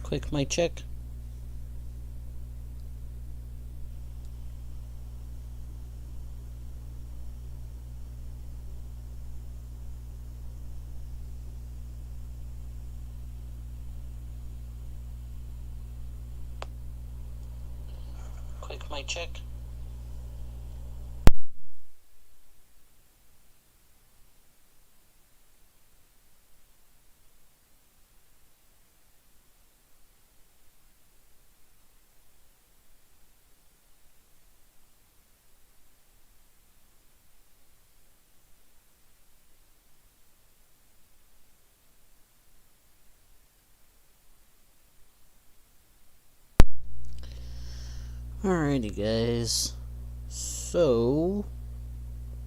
Quick mic check. Quick mic check. Alrighty, guys. So,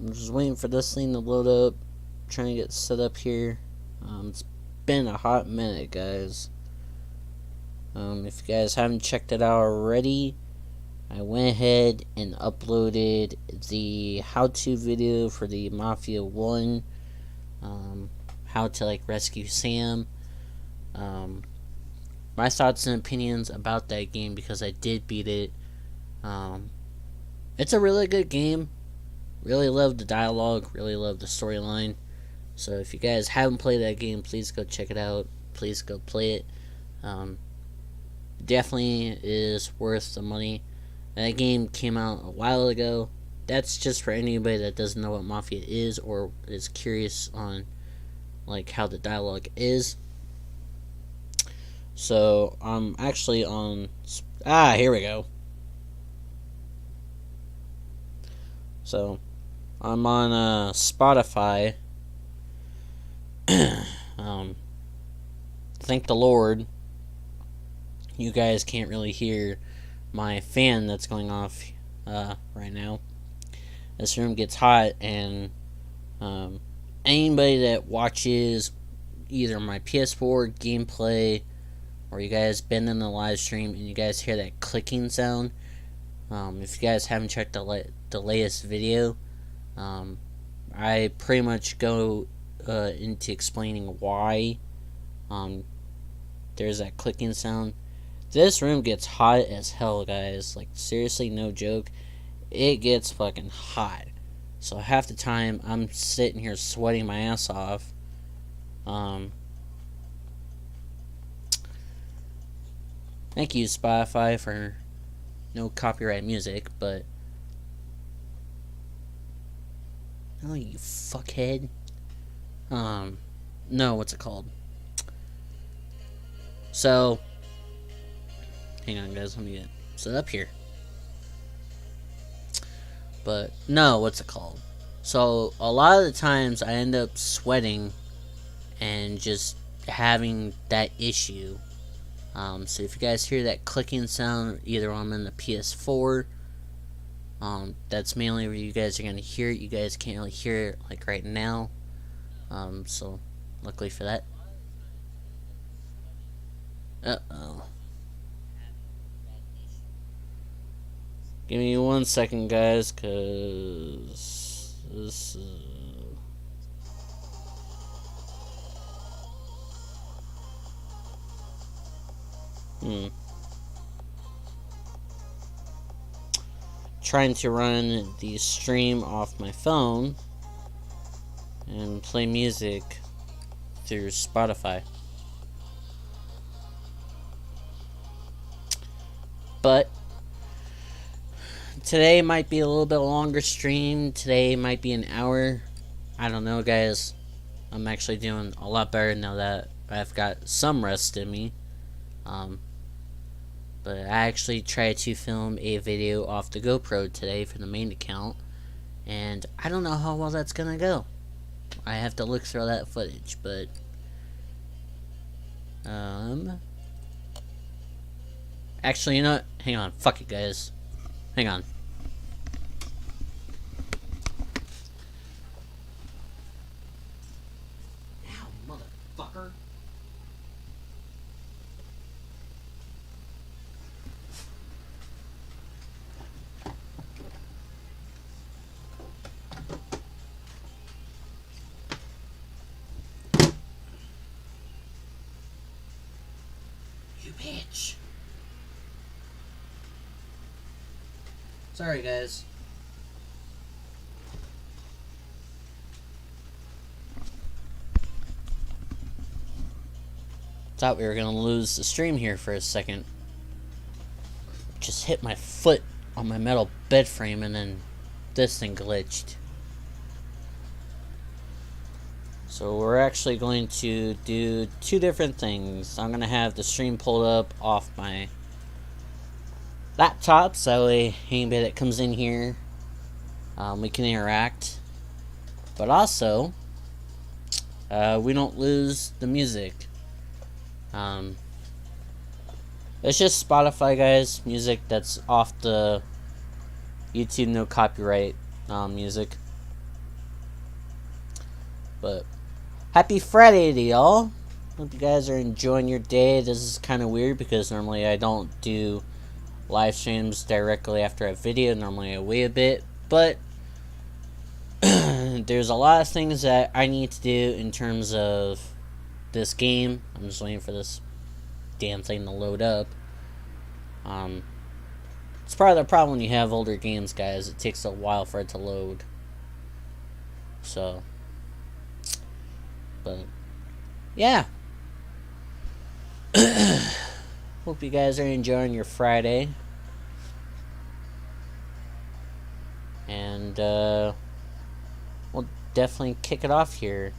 I'm just waiting for this thing to load up. Trying to get set up here. It's been a hot minute, guys. If you guys haven't checked it out already, I went ahead and uploaded the how-to video for the Mafia 1. How to, rescue Sam. My thoughts and opinions about that game, because I did beat it. It's a really good game. Really love the dialogue. Really love the storyline. So if you guys haven't played that game, please go check it out. Please go play it. Definitely is worth the money. That game came out a while ago. That's just for anybody that doesn't know what Mafia is or is curious on how the dialogue is. So I'm actually on here we go. So I'm on Spotify. Thank the Lord you guys can't really hear my fan that's going off right now. This room gets hot, and anybody that watches either my PS4 gameplay or you guys been in the live stream and you guys hear that clicking sound, if you guys haven't checked the latest video, I pretty much go into explaining why there's that clicking sound. This room gets hot as hell, guys. Seriously, no joke. It gets fucking hot. So half the time, I'm sitting here sweating my ass off. Thank you, Spotify, for no copyright music, but... Oh, you fuckhead. No, what's it called? So... Hang on, guys, let me get set up here. But, no, what's it called? So, a lot of the times I end up sweating and just having that issue. So if you guys hear that clicking sound, either I'm in the PS4, that's mainly where you guys are going to hear it. You guys can't really hear it, right now. So, luckily for that. Uh-oh. Give me 1 second, guys, cause this trying to run the stream off my phone and play music through Spotify. But today might be a little bit longer stream. Today might be an hour. I don't know, guys. I'm actually doing a lot better now that I've got some rest in me. But I actually tried to film a video off the GoPro today for the main account, and I don't know how well that's gonna go. I have to look through that footage, but actually, you know what? Hang on. Fuck it, guys. Hang on. Ow, motherfucker. You You bitch. Sorry, guys. Thought we were gonna lose the stream here for a second. Just hit my foot on my metal bed frame and then this thing glitched. So we're actually going to do two different things. I'm gonna have the stream pulled up off my laptop, so anybody that comes in here, we can interact. But also, we don't lose the music. It's just Spotify, guys, music that's off the YouTube no copyright music. But happy Friday to y'all. Hope you guys are enjoying your day. This is kind of weird because normally I don't do live streams directly after a video. Normally I wait a bit, but there's a lot of things that I need to do in terms of this game. I'm just waiting for this damn thing to load up. It's part of the problem when you have older games, guys. It takes a while for it to load. So, but yeah. Hope you guys are enjoying your Friday. And we'll definitely kick it off here.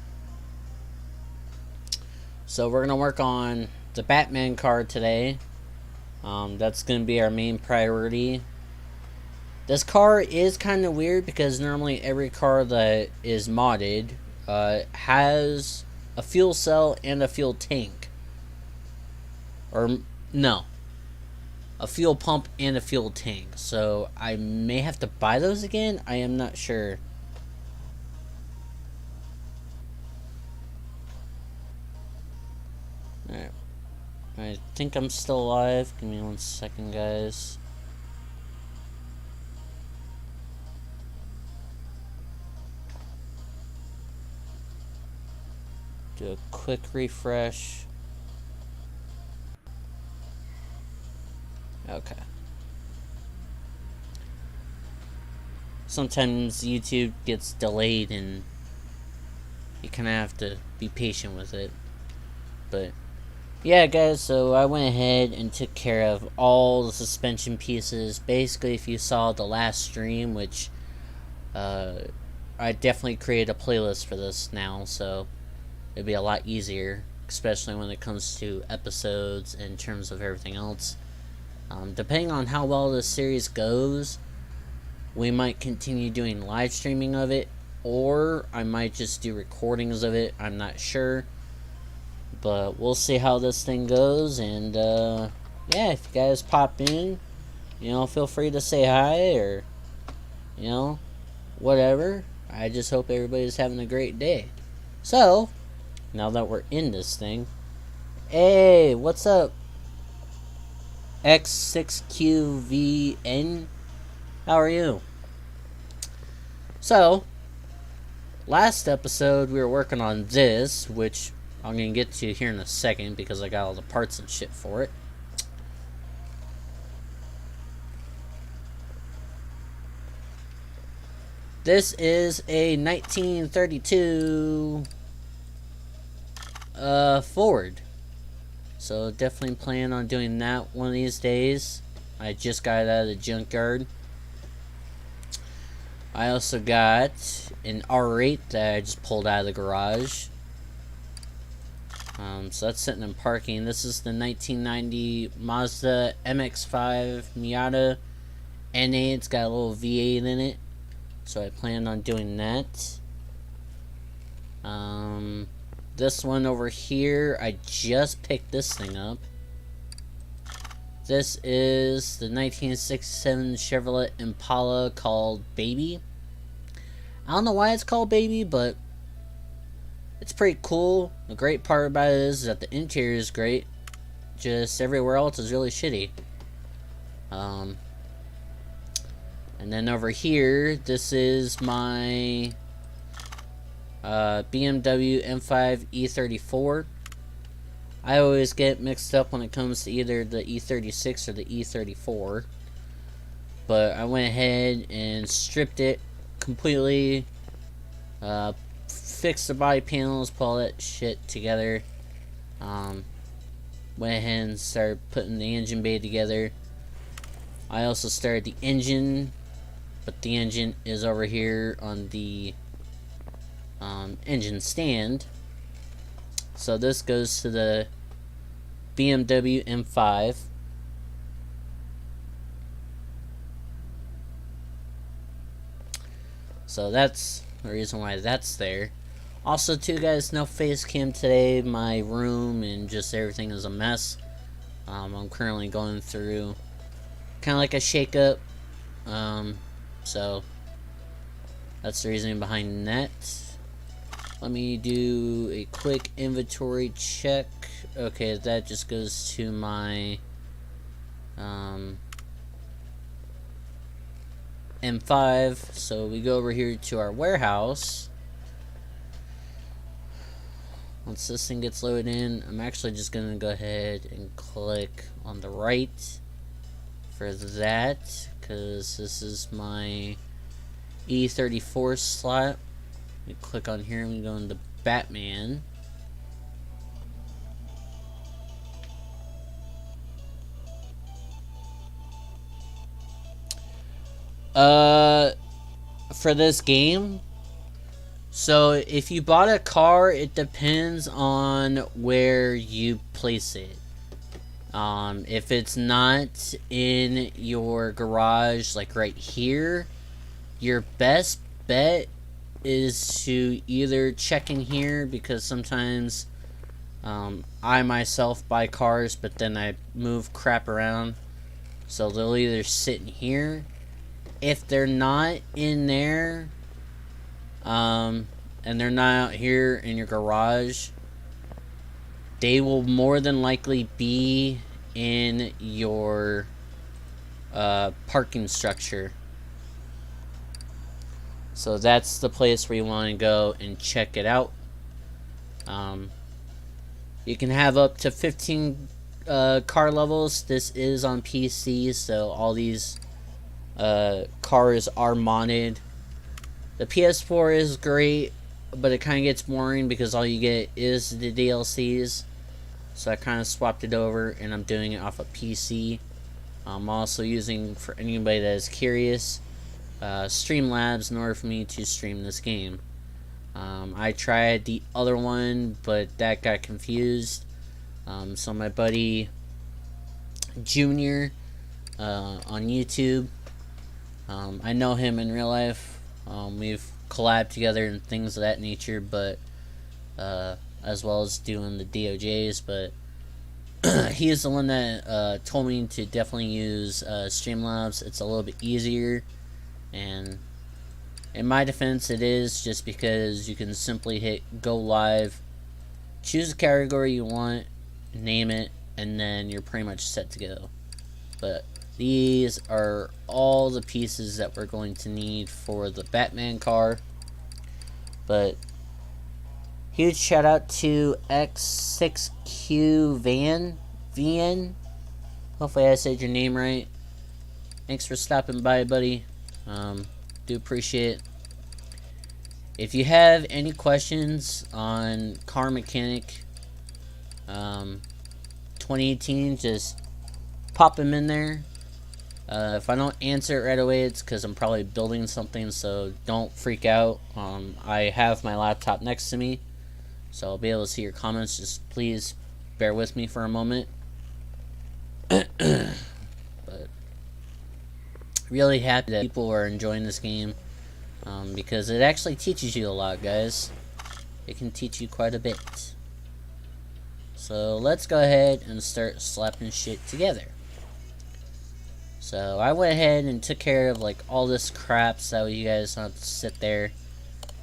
So we're gonna work on the Batman card today. That's gonna be our main priority. This car is kind of weird because normally every car that is modded has a fuel cell and a fuel tank. Or no, a fuel pump and a fuel tank. So I may have to buy those again. I am not sure. Alright. I think I'm still alive. Give me 1 second, guys. Do a quick refresh. Okay. Sometimes YouTube gets delayed and you kind of have to be patient with it. But yeah, guys, so I went ahead and took care of all the suspension pieces. Basically, if you saw the last stream, which I definitely created a playlist for this now, so it'd be a lot easier, especially when it comes to episodes in terms of everything else. Depending on how well this series goes, we might continue doing live streaming of it, or I might just do recordings of it. I'm not sure. But we'll see how this thing goes, and yeah, if you guys pop in, you know, feel free to say hi, or, you know, whatever. I just hope everybody's having a great day. So, now that we're in this thing, hey, what's up, X6QVN? How are you? So, last episode we were working on this, which I'm going to get to here in a second because I got all the parts and shit for it. This is a 1932 Ford. So definitely plan on doing that one of these days. I just got it out of the junkyard. I also got an R8 that I just pulled out of the garage. So that's sitting in parking. This is the 1990 Mazda MX-5 Miata NA. It's got a little V8 in it, so I plan on doing that. This one over here, I just picked this thing up. This is the 1967 Chevrolet Impala called Baby. I don't know why it's called Baby, but it's pretty cool. The great part about it is that the interior is great. Just everywhere else is really shitty. And then over here, this is my BMW M5 E34. I always get mixed up when it comes to either the E36 or the E34. But I went ahead and stripped it completely, fixed the body panels, put all that shit together. Went ahead and started putting the engine bay together. I also started the engine, but the engine is over here on the engine stand. So this goes to the BMW M5. So that's the reason why that's there. Also, too, guys, no face cam today. My room and just everything is a mess. I'm currently going through kind of like a shakeup. So that's the reason behind that. Let me do a quick inventory check. Okay, that just goes to my M5. So we go over here to our warehouse. Once this thing gets loaded in, I'm actually just gonna go ahead and click on the right for that, because this is my E34 slot. We click on here and we go into Batman. For this game, so if you bought a car, it depends on where you place it. If it's not in your garage, like right here, your best bet is to either check in here, because sometimes I myself buy cars, but then I move crap around, so they'll either sit in here. If they're not in there, and they're not out here in your garage, they will more than likely be in your parking structure. So that's the place where you want to go and check it out. You can have up to 15 car levels. This is on PC, so all these cars are modded. The PS4 is great, but it kind of gets boring because all you get is the DLCs. So I kind of swapped it over, and I'm doing it off of PC. I'm also using, for anybody that is curious, Streamlabs in order for me to stream this game. I tried the other one, but that got confused. So my buddy Junior on YouTube, I know him in real life. We've collabed together and things of that nature, but as well as doing the DOJs. But he is the one that told me to definitely use Streamlabs. It's a little bit easier, and in my defense, it is just because you can simply hit go live, choose a category you want, name it, and then you're pretty much set to go. But these are all the pieces that we're going to need for the Batman car. But huge shout out to X6Q VN. Hopefully I said your name right. Thanks for stopping by, buddy. Do appreciate it. If you have any questions on Car Mechanic 2018, just pop them in there. If I don't answer it right away, it's because I'm probably building something, so don't freak out. I have my laptop next to me, so I'll be able to see your comments. Just please bear with me for a moment. But really happy that people are enjoying this game, because it actually teaches you a lot, guys. It can teach you quite a bit. So let's go ahead and start slapping shit together. So I went ahead and took care of like all this crap so you guys don't have to sit there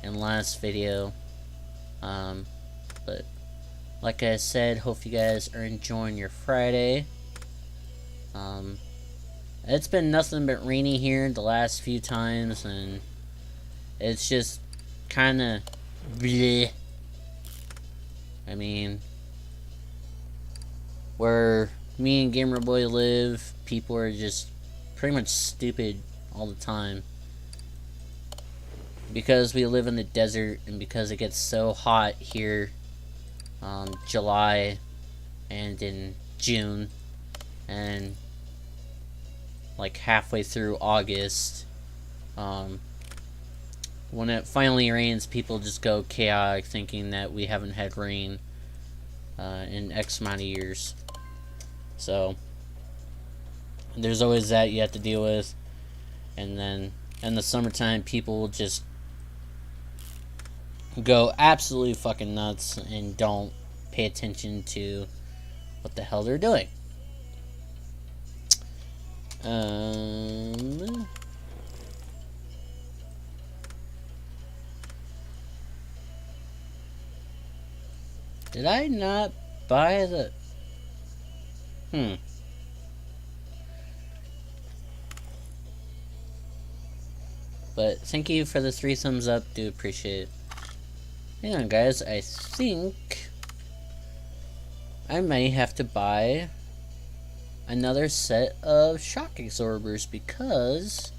in last video. But like I said, hope you guys are enjoying your Friday. It's been nothing but rainy here the last few times, and it's just kind of bleh. I mean, where me and Gamer Boy live, people are just pretty much stupid all the time. Because we live in the desert and because it gets so hot here, July and in June and like halfway through August, when it finally rains, people just go chaotic, thinking that we haven't had rain in X amount of years. So there's always that you have to deal with, and then in the summertime, people will just go absolutely fucking nuts and don't pay attention to what the hell they're doing. Did I not buy the... But thank you for the 3 thumbs up. Do appreciate it. Hang on, guys. I think I may have to buy another set of shock absorbers because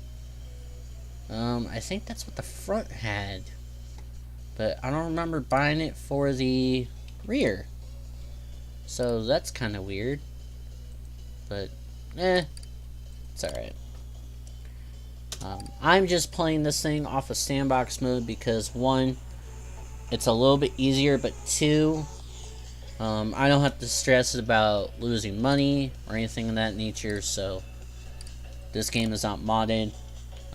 I think that's what the front had. But I don't remember buying it for the rear. So that's kind of weird. But, it's alright. I'm just playing this thing off of sandbox mode because 1, it's a little bit easier, but 2, I don't have to stress about losing money or anything of that nature, so this game is not modded.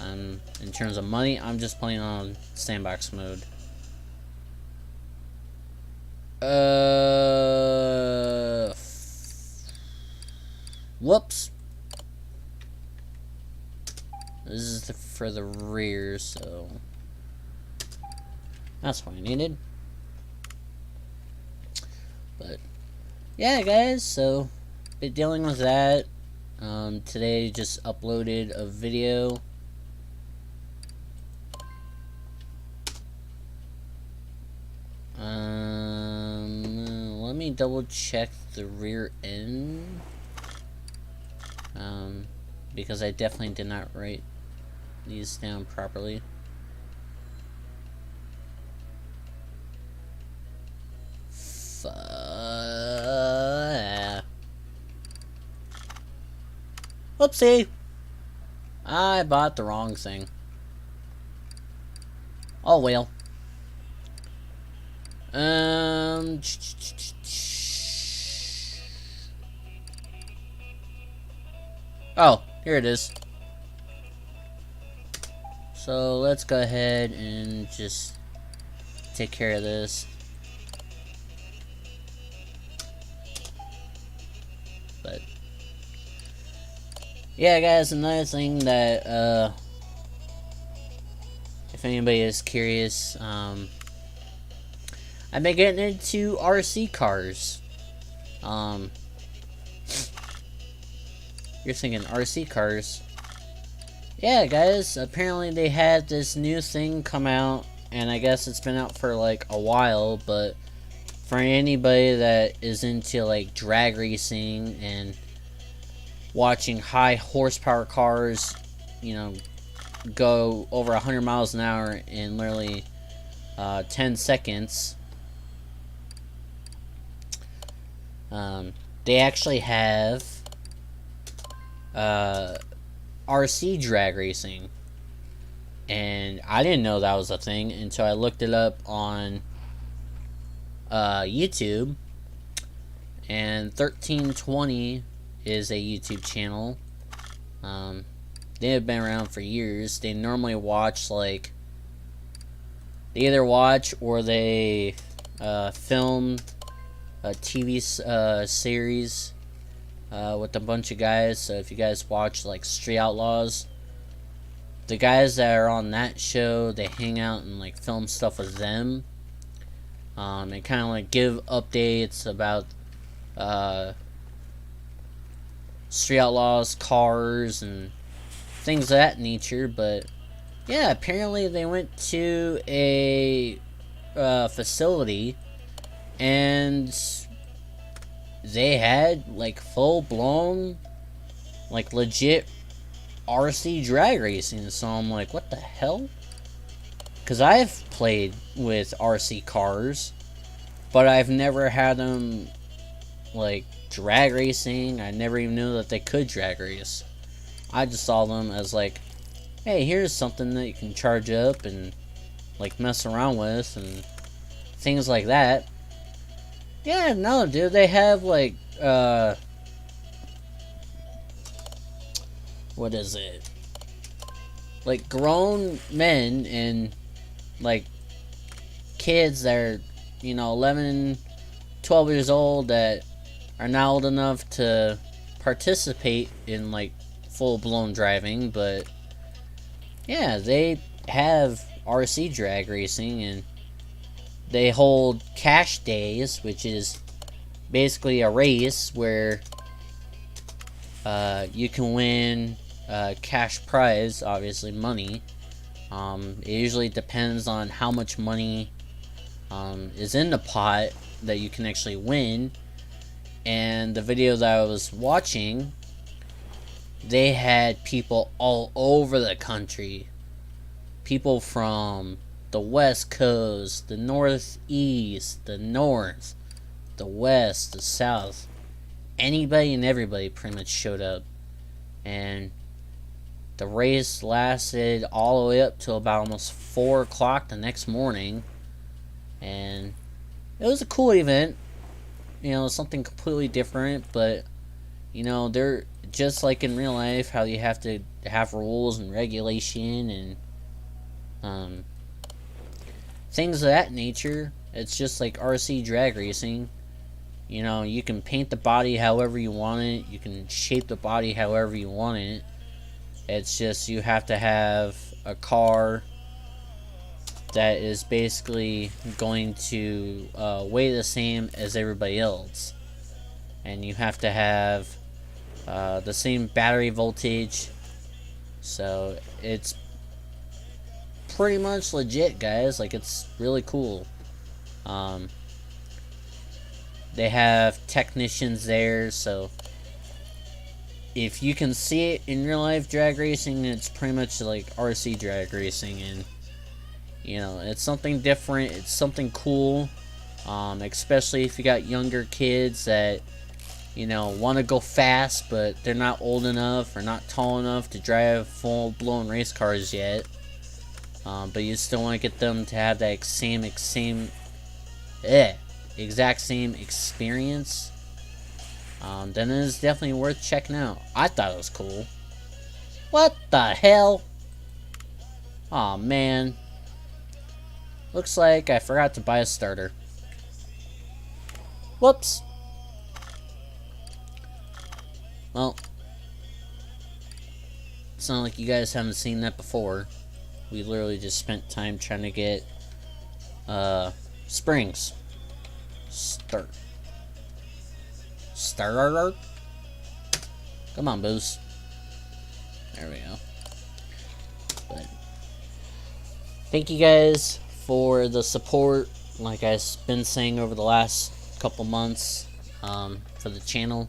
In terms of money, I'm just playing on sandbox mode. Whoops. This is for the rear, so that's what I needed. But yeah, guys, so been dealing with that. Today just uploaded a video. Let me double check the rear end. Because I definitely did not write these down properly. Whoopsie! I bought the wrong thing. Oh well. Oh, here it is. So let's go ahead and just take care of this. But yeah, guys, another thing that if anybody is curious, I've been getting into RC cars. You're thinking RC cars? Yeah, guys, apparently they had this new thing come out, and I guess it's been out for like a while, but for anybody that is into like drag racing and watching high horsepower cars, you know, go over 100 miles an hour in literally 10 seconds, they actually have RC drag racing, and I didn't know that was a thing until I looked it up on YouTube. And 1320 is a YouTube channel. They have been around for years. They normally watch like, they either watch or they film a TV series with a bunch of guys. So if you guys watch like Street Outlaws, the guys that are on that show, they hang out and like film stuff with them, and kind of like give updates about Street Outlaws, cars, and things of that nature. But yeah, apparently they went to a facility and they had like full blown, like legit RC drag racing. So I'm like, what the hell? Because I've played with RC cars, but I've never had them like drag racing. I never even knew that they could drag race. I just saw them as like, hey, here's something that you can charge up and like mess around with and things like that. Yeah, no, dude, they have like what is it? Like grown men and like kids that are, 11, 12 years old that are now old enough to participate in like full blown driving, but yeah, they have RC drag racing and they hold cash days, which is basically a race where you can win cash prize, obviously money. It usually depends on how much money is in the pot that you can actually win. And the video that I was watching, they had people all over the country. People from the West Coast, the Northeast, the North, the West, the South. Anybody and everybody pretty much showed up. And the race lasted all the way up till about almost 4 o'clock the next morning. And it was a cool event. Something completely different, but they're just like in real life, how you have to have rules and regulation and things of that nature. It's just like RC drag racing. You can paint the body however you want it. You can shape the body however you want it. It's just you have to have a car that is basically going to weigh the same as everybody else. And you have to have the same battery voltage. So it's pretty much legit, guys. Like, it's really cool. They have technicians there, so if you can see it in real life drag racing, it's pretty much like RC drag racing. And it's something different, it's something cool, especially if you got younger kids that want to go fast, but they're not old enough or not tall enough to drive full-blown race cars yet, but you still want to get them to have that exact same experience. Then it is definitely worth checking out. I thought it was cool. What the hell? Aw, man. Looks like I forgot to buy a starter. Whoops. Well, it's not like you guys haven't seen that before. We literally just spent time trying to get springs. Starter. Come on, Boost. There we go. But thank you guys for the support, like I've been saying over the last couple months, for the channel.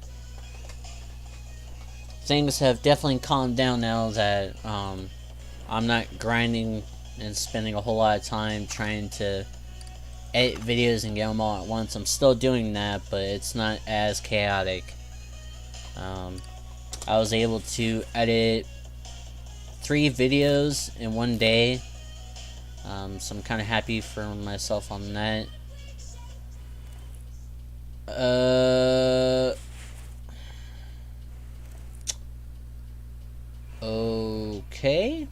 Things have definitely calmed down now that I'm not grinding and spending a whole lot of time trying to edit videos and get them all at once. I'm still doing that, but it's not as chaotic. I was able to edit 3 videos in one day, so I'm kind of happy for myself on that. Okay.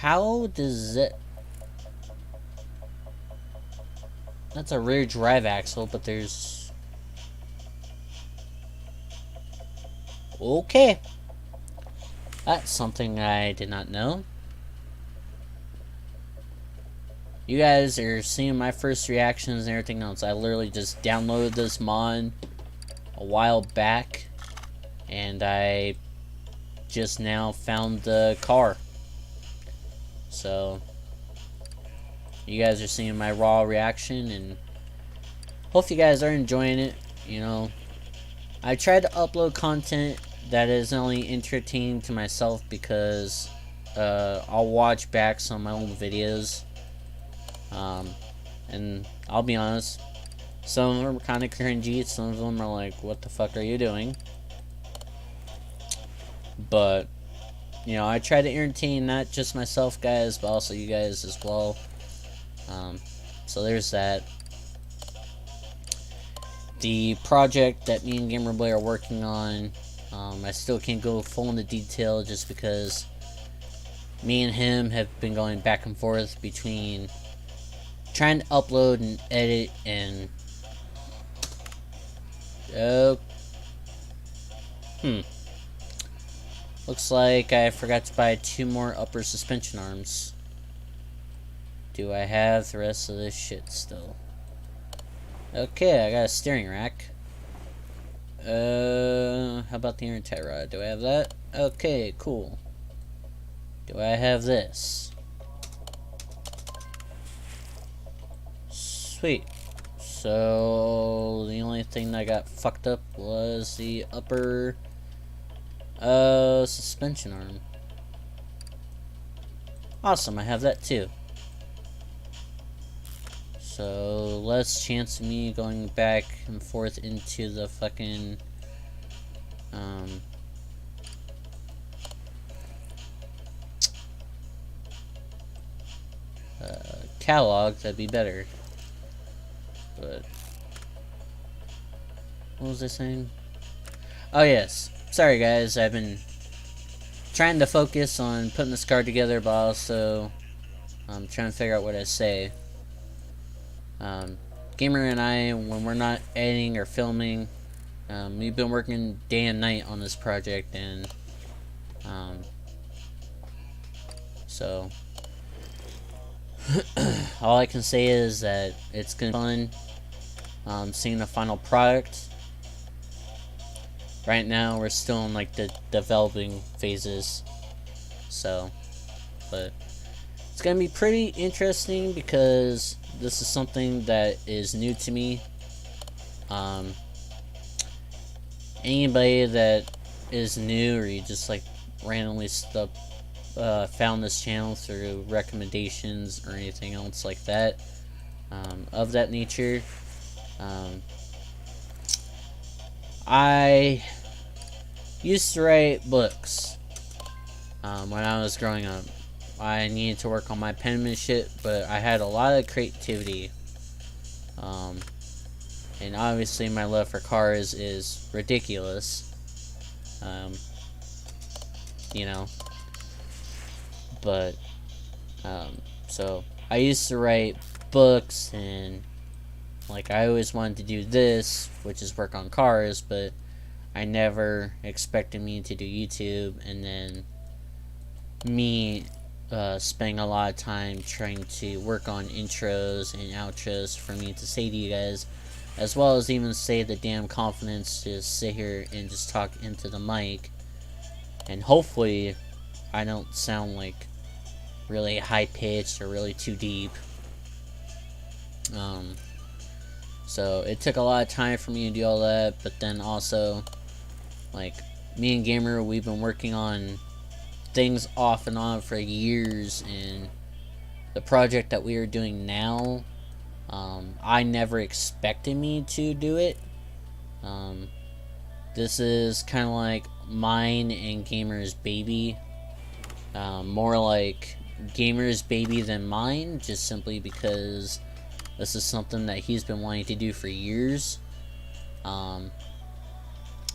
How does it... That's a rear drive axle, but there's... Okay. That's something I did not know. You guys are seeing my first reactions and everything else. I literally just downloaded this mod a while back, and I just now found the car. So you guys are seeing my raw reaction, and hope you guys are enjoying it. you know, I try to upload content that is only entertaining to myself because I'll watch back some of my old videos, and I'll be honest, some of them are kind of cringy, some of them are like, what the fuck are you doing? But, you know, I try to entertain not just myself, guys, but also you guys as well. So there's that. The project that me and Gamerboy are working on, I still can't go full into detail just because me and him have been going back and forth between trying to upload and edit and looks like I forgot to buy 2 more upper suspension arms. Do I have the rest of this shit still? Okay, I got a steering rack. How about the anti rod? Do I have that? Okay, cool. Do I have this? Sweet. So the only thing that got fucked up was the upper suspension arm. Awesome, I have that too. So less chance of me going back and forth into the fucking catalog. That'd be better. But what was I saying? Oh yes, sorry guys, I've been trying to focus on putting this card together, but also I'm trying to figure out what I say. Gamer and I, when we're not editing or filming, we've been working day and night on this project, and so all I can say is that it's gonna be fun seeing the final product. Right now we're still in like the developing phases, so but it's gonna be pretty interesting because this is something that is new to me. Anybody that is new or you just like randomly found this channel through recommendations or anything else like that, of that nature, I used to write books when I was growing up. I needed to work on my penmanship, but I had a lot of creativity. And obviously my love for cars is ridiculous. You know. But, so I used to write books, and like I always wanted to do this, which is work on cars, but I never expected me to do YouTube, and then me spending a lot of time trying to work on intros and outros for me to say to you guys, as well as even say the damn confidence to sit here and just talk into the mic, and hopefully I don't sound like really high pitched or really too deep. So it took a lot of time for me to do all that, but then also, like, me and Gamer, we've been working on things off and on for years, and the project that we are doing now, I never expected me to do it. This is kind of like mine and Gamer's baby. More like Gamer's baby than mine, just simply because this is something that he's been wanting to do for years.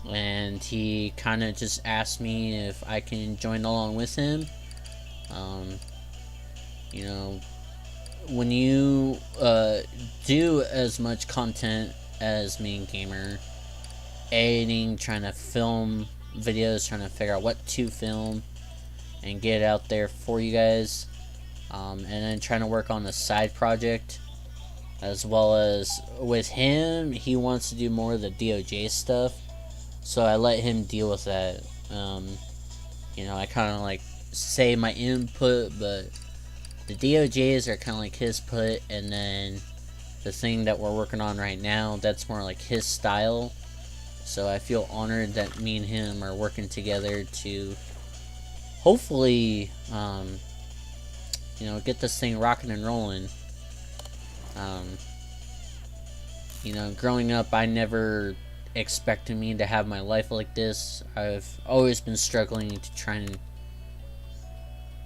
And he kind of just asked me if I can join along with him. You know, when you do as much content as me and Gamer, editing, trying to film videos, trying to figure out what to film and get it out there for you guys, and then trying to work on the side project, as well as with him, he wants to do more of the DOJ stuff, so I let him deal with that. You know, I kind of like say my input, but the DOJs are kind of like his put, and then the thing that we're working on right now, that's more like his style. So I feel honored that me and him are working together to hopefully, get this thing rocking and rolling. Growing up, I never expected me to have my life like this. I've always been struggling to try and...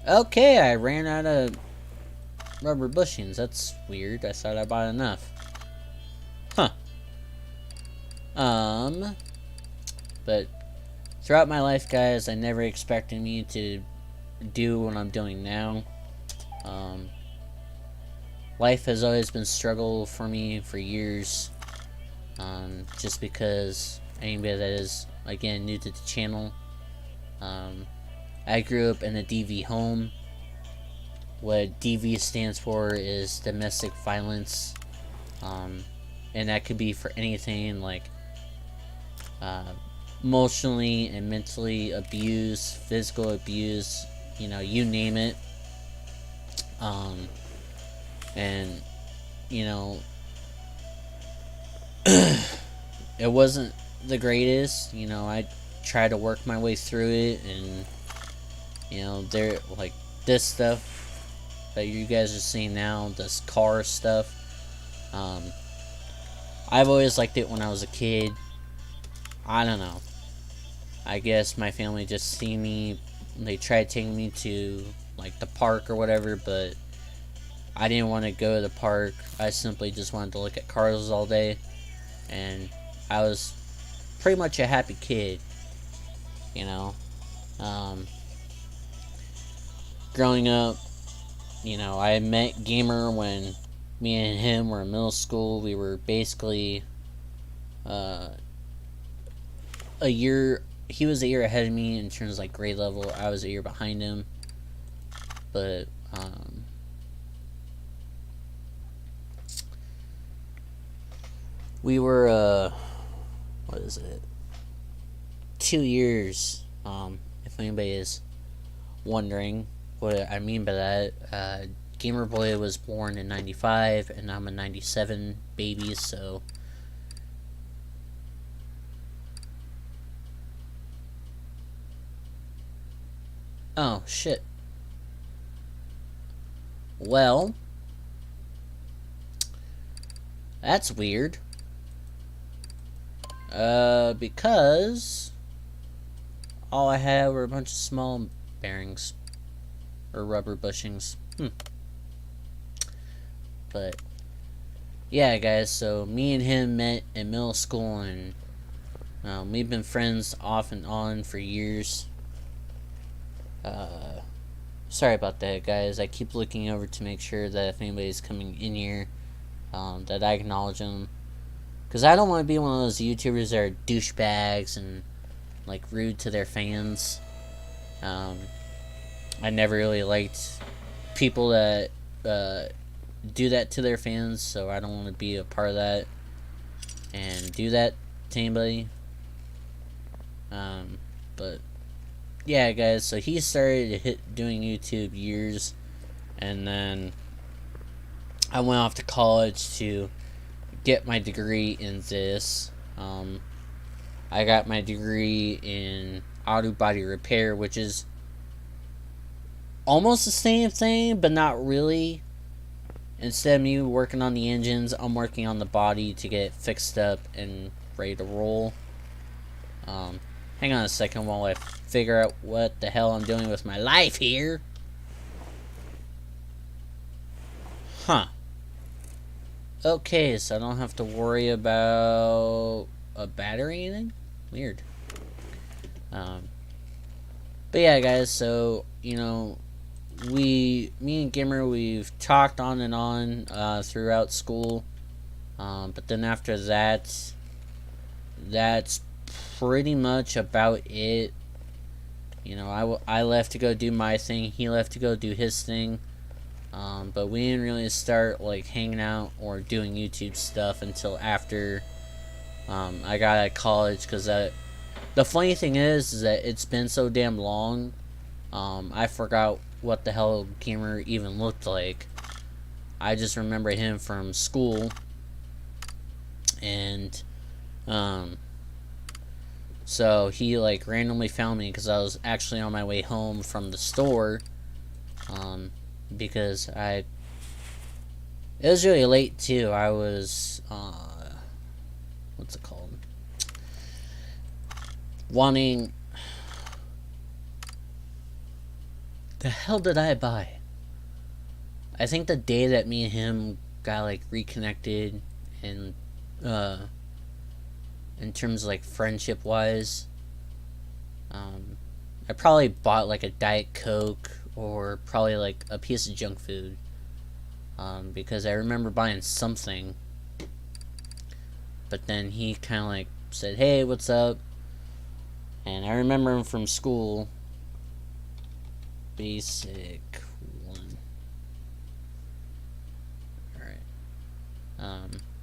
Okay, I ran out of rubber bushings. That's weird. I thought I bought enough. Huh. But throughout my life, guys, I never expected me to do what I'm doing now. Life has always been a struggle for me for years. Just because anybody that is, again, new to the channel, I grew up in a DV home. What DV stands for is domestic violence. And that could be for anything like emotionally and mentally abuse, physical abuse, you name it. And it wasn't the greatest. I tried to work my way through it, and there, like, this stuff that you guys are seeing now, this car stuff, I've always liked it when I was a kid. I don't know, I guess my family just see me, they tried taking me to like the park or whatever, but I didn't want to go to the park. I simply just wanted to look at cars all day, and I was pretty much a happy kid, growing up. I met Gamer when me and him were in middle school. We were basically a year, he was a year ahead of me in terms of like grade level. I was a year behind him, but we were what is it, 2 years, if anybody is wondering what I mean by that. Gamer Boy was born in 95 and I'm a 97 baby, so oh shit. Well, that's weird. Because all I had were a bunch of small bearings or rubber bushings. But yeah, guys, so me and him met in middle school, and we've been friends off and on for years. Sorry about that, guys. I keep looking over to make sure that if anybody's coming in here, that I acknowledge them. Because I don't want to be one of those YouTubers that are douchebags and, like, rude to their fans. I never really liked people that do that to their fans, so I don't want to be a part of that and do that to anybody. But yeah, guys, so he started doing YouTube years, and then I went off to college to get my degree in this. I got my degree in auto body repair, which is almost the same thing, but not really. Instead of me working on the engines, I'm working on the body to get it fixed up and ready to roll. Hang on a second while I figure out what the hell I'm doing with my life here. Huh. Okay, so I don't have to worry about a battery or anything? Weird. But yeah, guys, so, me and Gimmer, we've talked on and on throughout school. But then after that, that's pretty much about it. I left to go do my thing. He left to go do his thing. But we didn't really start like hanging out or doing YouTube stuff until after I got out of college. Because the funny thing is that it's been so damn long, I forgot what the hell Gamer even looked like. I just remember him from school, and so he like randomly found me because I was actually on my way home from the store, because it was really late too. I was what's it called? Wanting. The hell did I buy? I think the day that me and him got like reconnected and in terms of like friendship wise, I probably bought like a Diet Coke or probably like a piece of junk food, because I remember buying something, but then he kind of like said, "Hey, what's up?" And I remember him from school. Basic 1. Alright.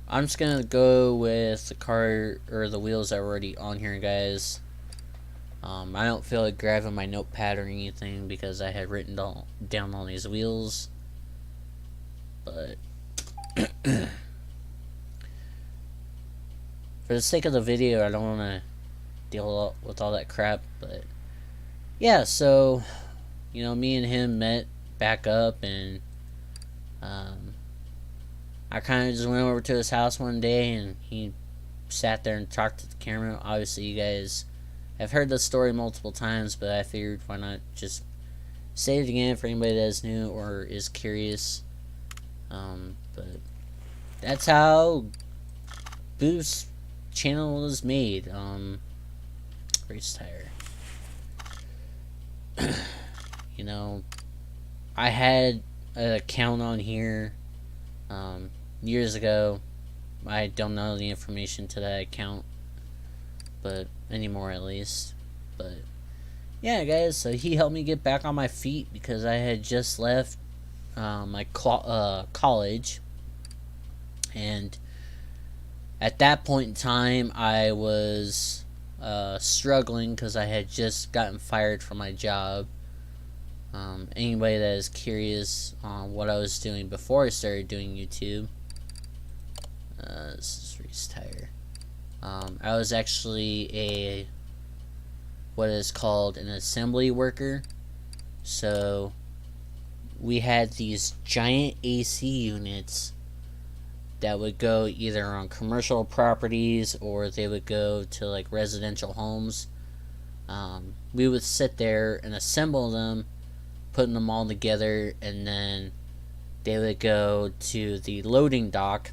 I'm just gonna go with the car or the wheels that are already on here, guys. I don't feel like grabbing my notepad or anything because I had written down all these wheels. But for the sake of the video, I don't want to deal with all that crap. But yeah, so me and him met back up, and I kind of just went over to his house one day, and he sat there and talked to the camera. Obviously, you guys have heard this story multiple times, but I figured why not just say it again for anybody that is new or is curious. But that's how Boo's channel was made. Race tire. I had an account on here years ago. I don't know the information to that account, but anymore at least. But yeah, guys, so he helped me get back on my feet because I had just left my college, and at that point in time I was struggling because I had just gotten fired from my job. Anybody that is curious on what I was doing before I started doing YouTube, this is Reese Tire. I was actually what is called an assembly worker. So we had these giant AC units that would go either on commercial properties or they would go to like residential homes. We would sit there and assemble them, putting them all together, and then they would go to the loading dock,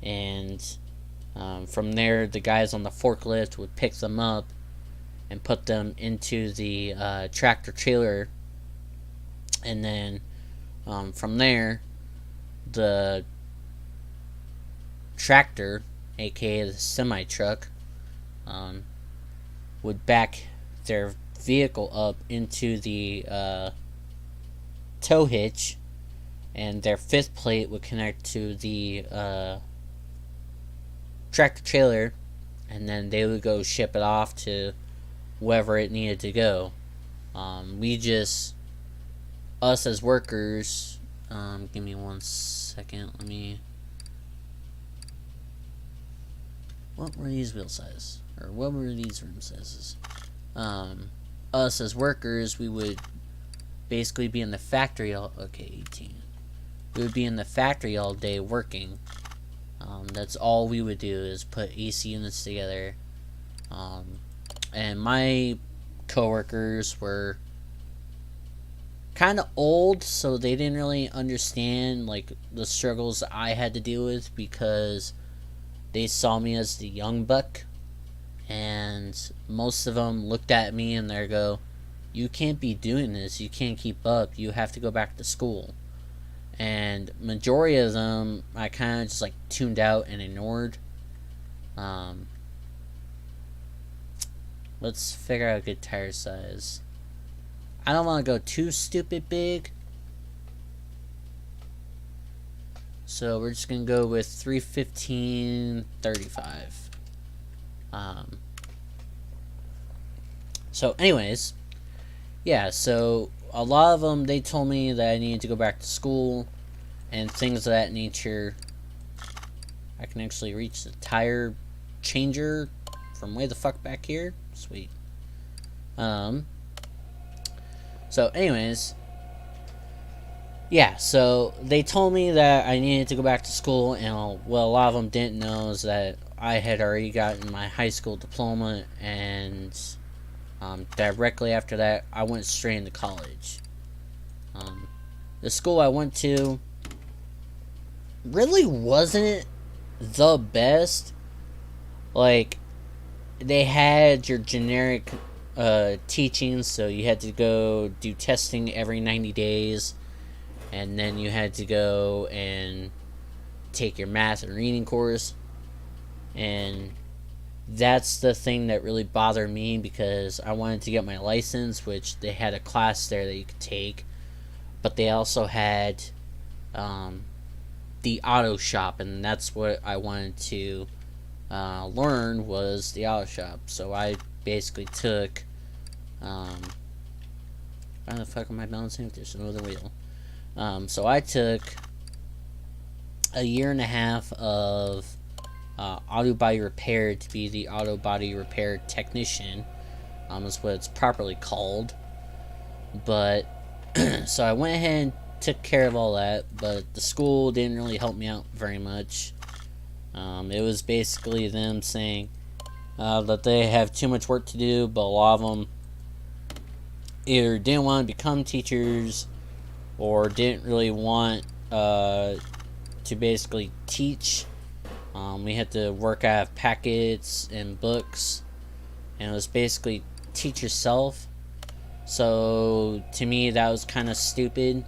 and from there the guys on the forklift would pick them up and put them into the tractor trailer, and then from there the tractor, aka the semi truck, would back their vehicle up into the tow hitch, and their fifth plate would connect to the tractor trailer, and then they would go ship it off to wherever it needed to go. Us as workers, give me 1 second, what were these wheel size? Or what were these rim sizes? Us as workers, we would basically be in the factory okay, 18. We would be in the factory all day working. That's all we would do is put AC units together. And my coworkers were kind of old, so they didn't really understand like the struggles I had to deal with because they saw me as the young buck, and most of them looked at me and they go, "You can't be doing this. You can't keep up. You have to go back to school." And majority of them I kind of just like tuned out and ignored. Let's figure out a good tire size. I don't want to go too stupid big, so we're just gonna go with 315/35. So anyways, yeah, so a lot of them, they told me that I needed to go back to school and things of that nature. I can actually reach the tire changer from way the fuck back here. Sweet. So anyways, yeah, so they told me that I needed to go back to school, and well, a lot of them didn't know is that I had already gotten my high school diploma, and directly after that, I went straight into college. The school I went to really wasn't the best. Like, they had your generic teachings, so you had to go do testing every 90 days, and then you had to go and take your math and reading course. And that's the thing that really bothered me, because I wanted to get my license, which they had a class there that you could take, but they also had the auto shop, and that's what I wanted to learn, was the auto shop. So I basically took how the fuck am I balancing if there's no other wheel? So I took a year and a half of auto body repair to be the auto body repair technician. Is what it's properly called. But so I went ahead and took care of all that, but the school didn't really help me out very much. It was basically them saying that they have too much work to do, but a lot of them either didn't want to become teachers or didn't really want to basically teach. We had to work out of packets and books, and it was basically teach yourself. So to me, that was kind of stupid.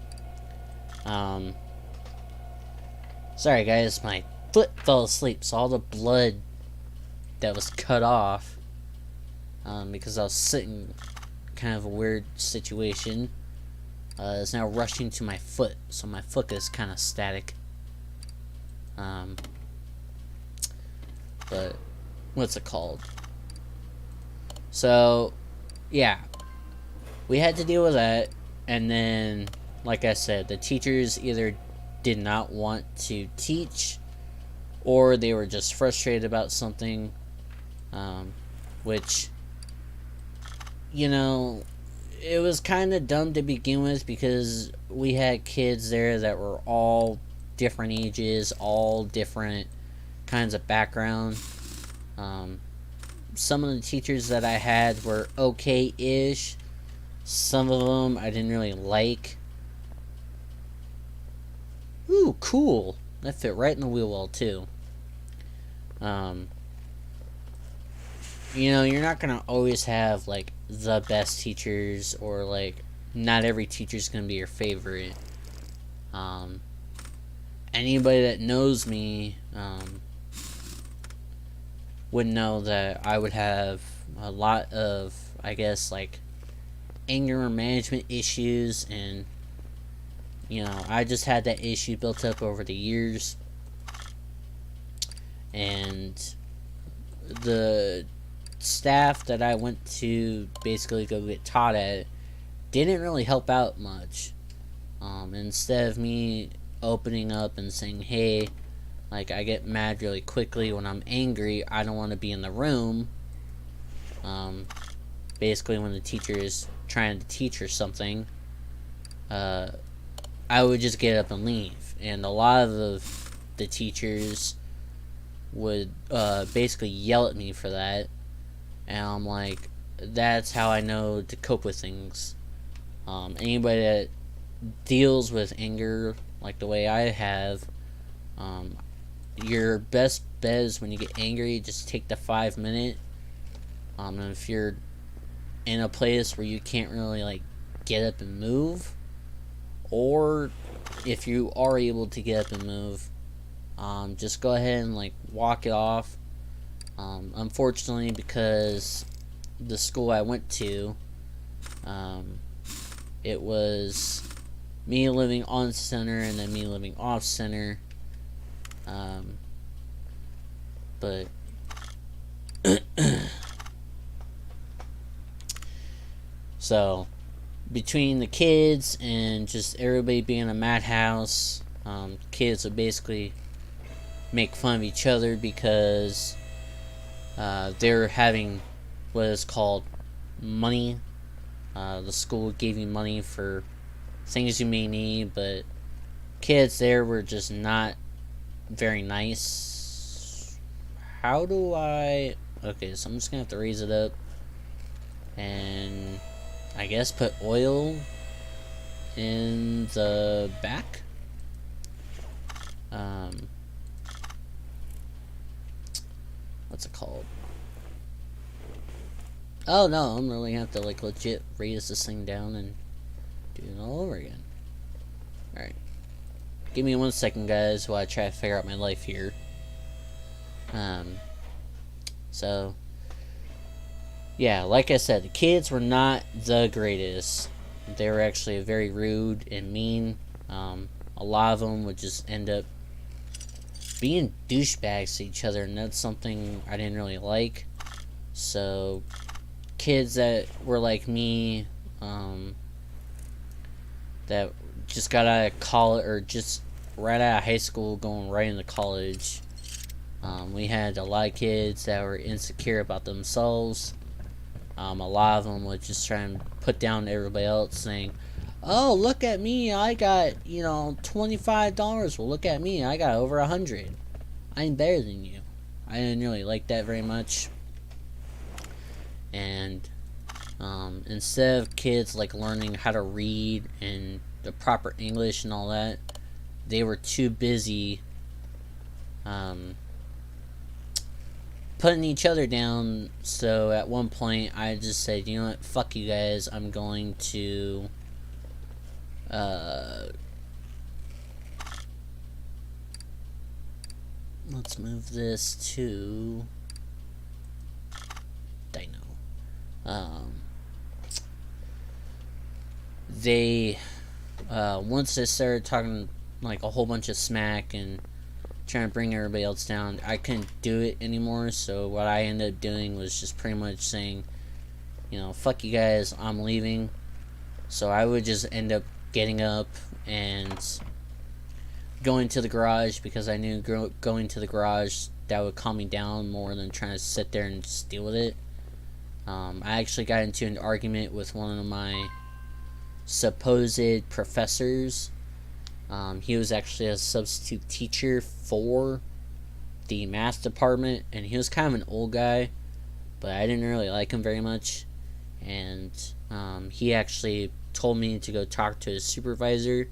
Sorry guys, my foot fell asleep, so all the blood that was cut off, because I was sitting kind of a weird situation, is now rushing to my foot, so my foot is kind of static. But what's it called? So yeah, we had to deal with that, and then, like I said, the teachers either did not want to teach, or they were just frustrated about something, which, you know, it was kind of dumb to begin with, because we had kids there that were all different ages, all different kinds of background. Some of the teachers that I had were okay-ish. Some of them I didn't really like. Ooh, cool. That fit right in the wheel well, too. You know, you're not gonna always have, like, the best teachers, or, like, not every teacher's gonna be your favorite. Anybody that knows me, would know that I would have a lot of, I guess, like, anger management issues, and, you know, I just had that issue built up over the years, and the staff that I went to basically go get taught at didn't really help out much. Instead of me opening up and saying, hey, like, I get mad really quickly when I'm angry, I don't want to be in the room. Basically, when the teacher is trying to teach or something, I would just get up and leave. And a lot of the teachers would basically yell at me for that. And I'm like, that's how I know to cope with things. Anybody that deals with anger like the way I have, your best bet is when you get angry, just take the 5 minute. And if you're in a place where you can't really, like, get up and move, or if you are able to get up and move, just go ahead and, like, walk it off. Unfortunately, because the school I went to, it was me living on center and then me living off center. But so between the kids and just everybody being a madhouse, kids would basically make fun of each other because they're having what is called money. The school gave you money for things you may need, but kids there were just not very nice. How do I... Okay, so I'm just gonna have to raise it up and I guess put oil in the back. What's it called? Oh no, I'm really gonna have to like legit raise this thing down and do it all over again. Alright. Give me 1 second, guys, while I try to figure out my life here. So yeah, like I said, the kids were not the greatest. They were actually very rude and mean. A lot of them would just end up being douchebags to each other, and that's something I didn't really like. So kids that were like me, that just got out of college, or just right out of high school going right into college, we had a lot of kids that were insecure about themselves. A lot of them would just try and put down everybody else, saying, oh, look at me, I got, $25. Well, look at me, I got over 100. I'm better than you. I didn't really like that very much. And instead of kids like learning how to read and the proper English and all that, they were too busy putting each other down. So at one point I just said, you know what, fuck you guys, I'm going to let's move this to Dino. They once they started talking like a whole bunch of smack and trying to bring everybody else down, I couldn't do it anymore. So what I ended up doing was just pretty much saying, fuck you guys, I'm leaving. So I would just end up getting up and going to the garage, because I knew going to the garage, that would calm me down more than trying to sit there and just deal with it. I actually got into an argument with one of my supposed professors. He was actually a substitute teacher for the math department, and he was kind of an old guy, but I didn't really like him very much. And he actually told me to go talk to his supervisor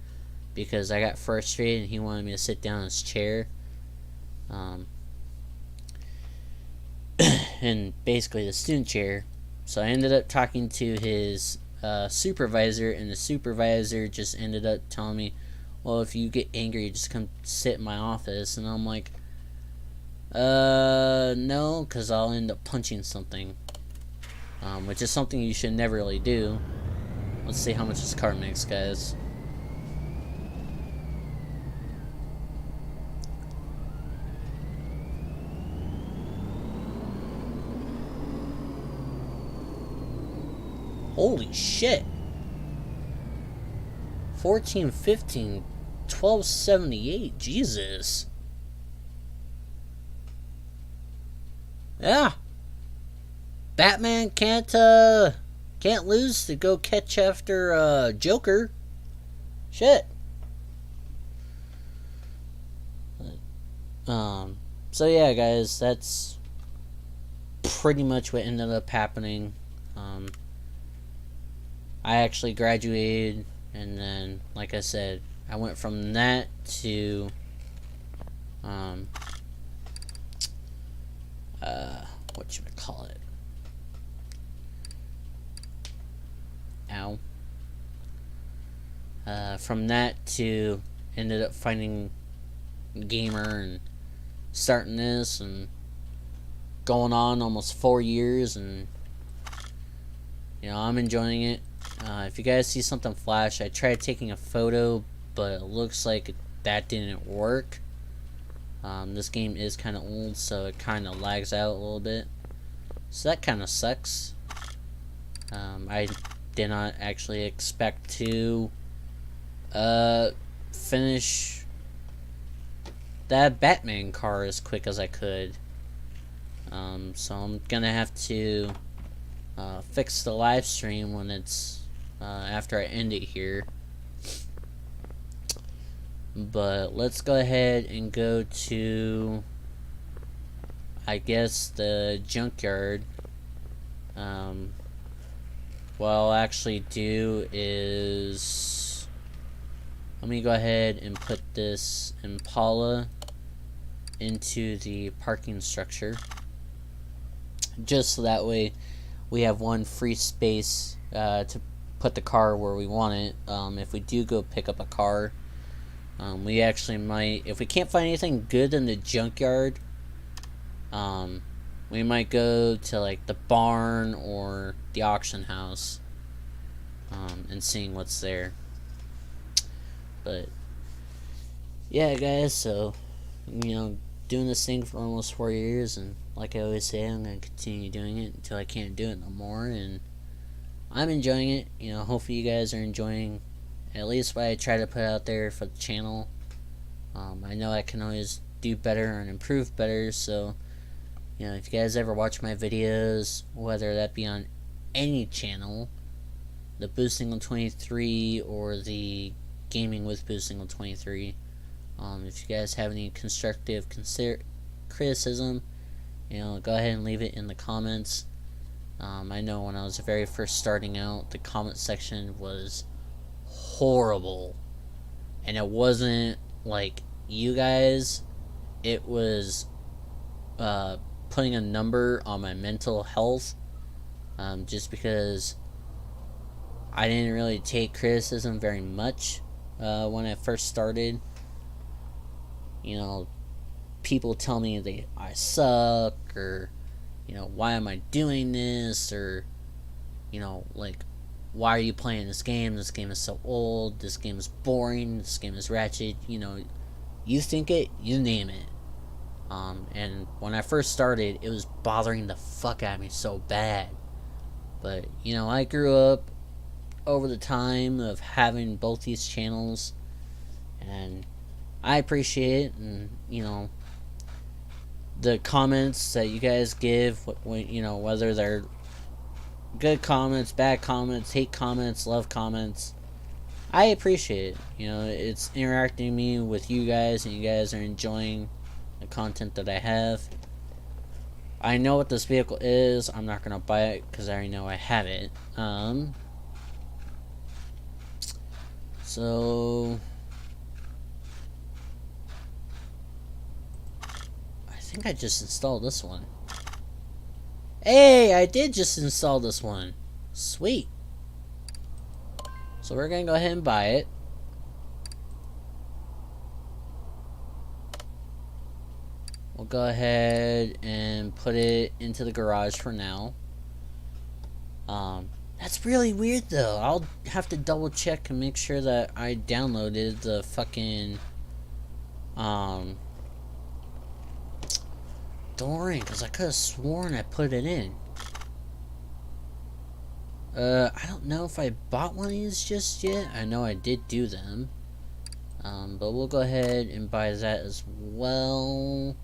because I got frustrated and he wanted me to sit down in his chair. And basically the student chair. So I ended up talking to his supervisor, and the supervisor just ended up telling me, well, if you get angry, just come sit in my office. And I'm like, no, because I'll end up punching something. Which is something you should never really do. Let's see how much this card makes, guys. Holy shit. 1415, 1278. Jesus. Yeah. Batman can't lose to go catch after Joker. Shit. So yeah, guys, that's pretty much what ended up happening. I actually graduated, and then, like I said, I went from that to whatchamacallit. Ow. From that to ended up finding Gamer and starting this and going on almost 4 years, and I'm enjoying it. If you guys see something flash, I tried taking a photo, but it looks like that didn't work. This game is kind of old, so it kind of lags out a little bit, so that kind of sucks. I did not actually expect to finish that Batman car as quick as I could. So I'm gonna have to fix the live stream when it's after I end it here. But let's go ahead and go to, I guess, the junkyard. What I'll actually do is, let me go ahead and put this Impala into the parking structure, just so that way we have one free space to put the car where we want it. If we do go pick up a car, we actually might, if we can't find anything good in the junkyard, we might go to like the barn or the auction house, and seeing what's there. But yeah, guys, so doing this thing for almost 4 years, and like I always say, I'm gonna continue doing it until I can't do it no more, and I'm enjoying it. Hopefully you guys are enjoying at least what I try to put out there for the channel. I know I can always do better and improve better, so if you guys ever watch my videos, whether that be on any channel, the Boosting on 23 or the Gaming with Boosting on 23, if you guys have any constructive criticism, go ahead and leave it in the comments. I know when I was very first starting out, the comment section was horrible, and it wasn't like you guys, it was putting a number on my mental health, just because I didn't really take criticism very much when I first started. People tell me I suck, or why am I doing this, or like, why are you playing this game is so old, this game is boring, this game is ratchet, you think it, you name it. And when I first started, it was bothering the fuck out of me so bad. But I grew up over the time of having both these channels, and I appreciate it. And the comments that you guys give, whether they're good comments, bad comments, hate comments, love comments, I appreciate it. It's interacting me with you guys, and you guys are enjoying the content that I have. I know what this vehicle is. I'm not gonna buy it because I already know I have it. So I think I just installed this one. Hey, I did just install this one. Sweet. So we're gonna go ahead and buy it. We'll go ahead and put it into the garage for now. That's really weird though. I'll have to double check and make sure that I downloaded the fucking DeLorean, because I could have sworn I put it in. I don't know if I bought one of these just yet. I know I did do them. But we'll go ahead and buy that as well.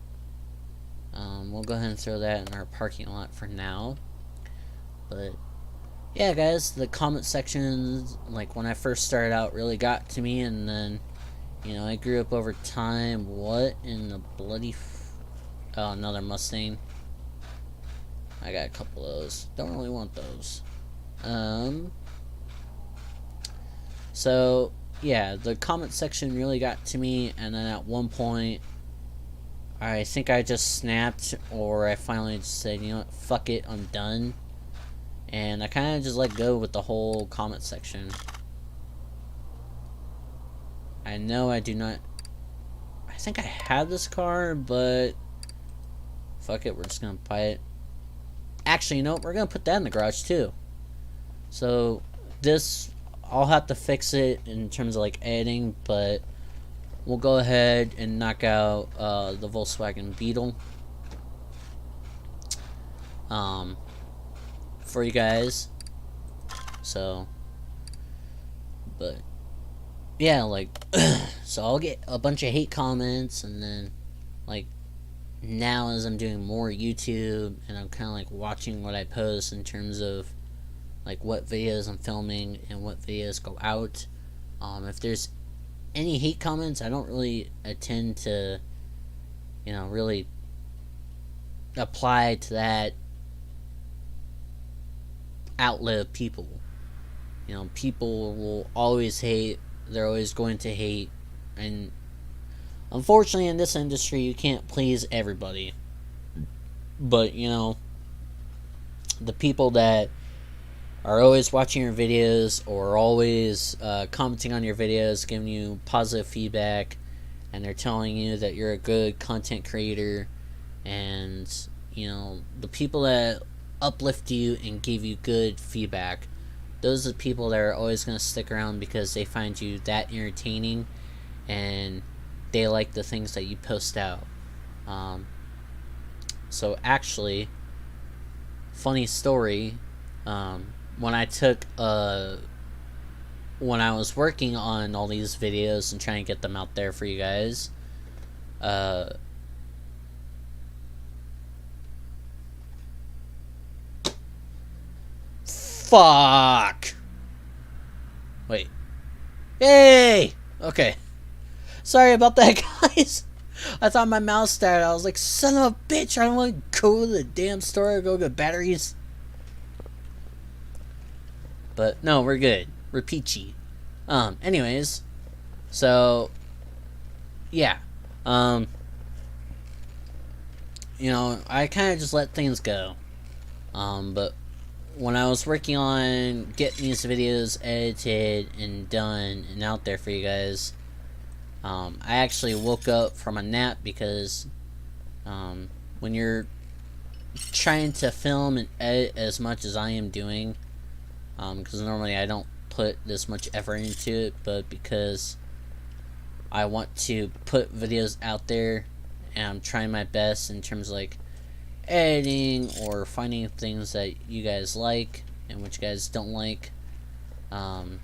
We'll go ahead and throw that in our parking lot for now. But yeah, guys, the comment sections, like when I first started out, really got to me, and then I grew up over time. What in the bloody oh, another Mustang. I got a couple of those. Don't really want those. So yeah, the comment section really got to me, and then at one point I think I just snapped, or I finally just said, you know what, fuck it, I'm done. And I kind of just let go with the whole comment section. I know I do not, I think I have this car, but fuck it, we're just gonna buy it. Actually, you know what, we're gonna put that in the garage too. So this, I'll have to fix it in terms of like editing, but we'll go ahead and knock out the Volkswagen Beetle for you guys. So, but yeah, like, so I'll get a bunch of hate comments, and then, like, now as I'm doing more YouTube, and I'm kind of, like, watching what I post in terms of, like, what videos I'm filming and what videos go out, if there's any hate comments, I don't really attend to, really apply to that outlet of people. People will always hate. They're always going to hate. And unfortunately, in this industry, you can't please everybody. But, the people that are always watching your videos or always commenting on your videos, giving you positive feedback, and they're telling you that you're a good content creator, and, the people that uplift you and give you good feedback, those are the people that are always going to stick around because they find you that entertaining and they like the things that you post out. So actually, funny story, when I took when I was working on all these videos and trying to get them out there for you guys, fuck. Wait. Hey! Okay. Sorry about that, guys. I thought my mouse started. I was like, son of a bitch, I don't want to go to the damn store and go get batteries. But no, we're good. We're peachy. Anyways. So, yeah. I kind of just let things go. But when I was working on getting these videos edited and done and out there for you guys, I actually woke up from a nap because when you're trying to film and edit as much as I am doing, because normally I don't put this much effort into it, but because I want to put videos out there and I'm trying my best in terms of like editing or finding things that you guys like and which you guys don't like. One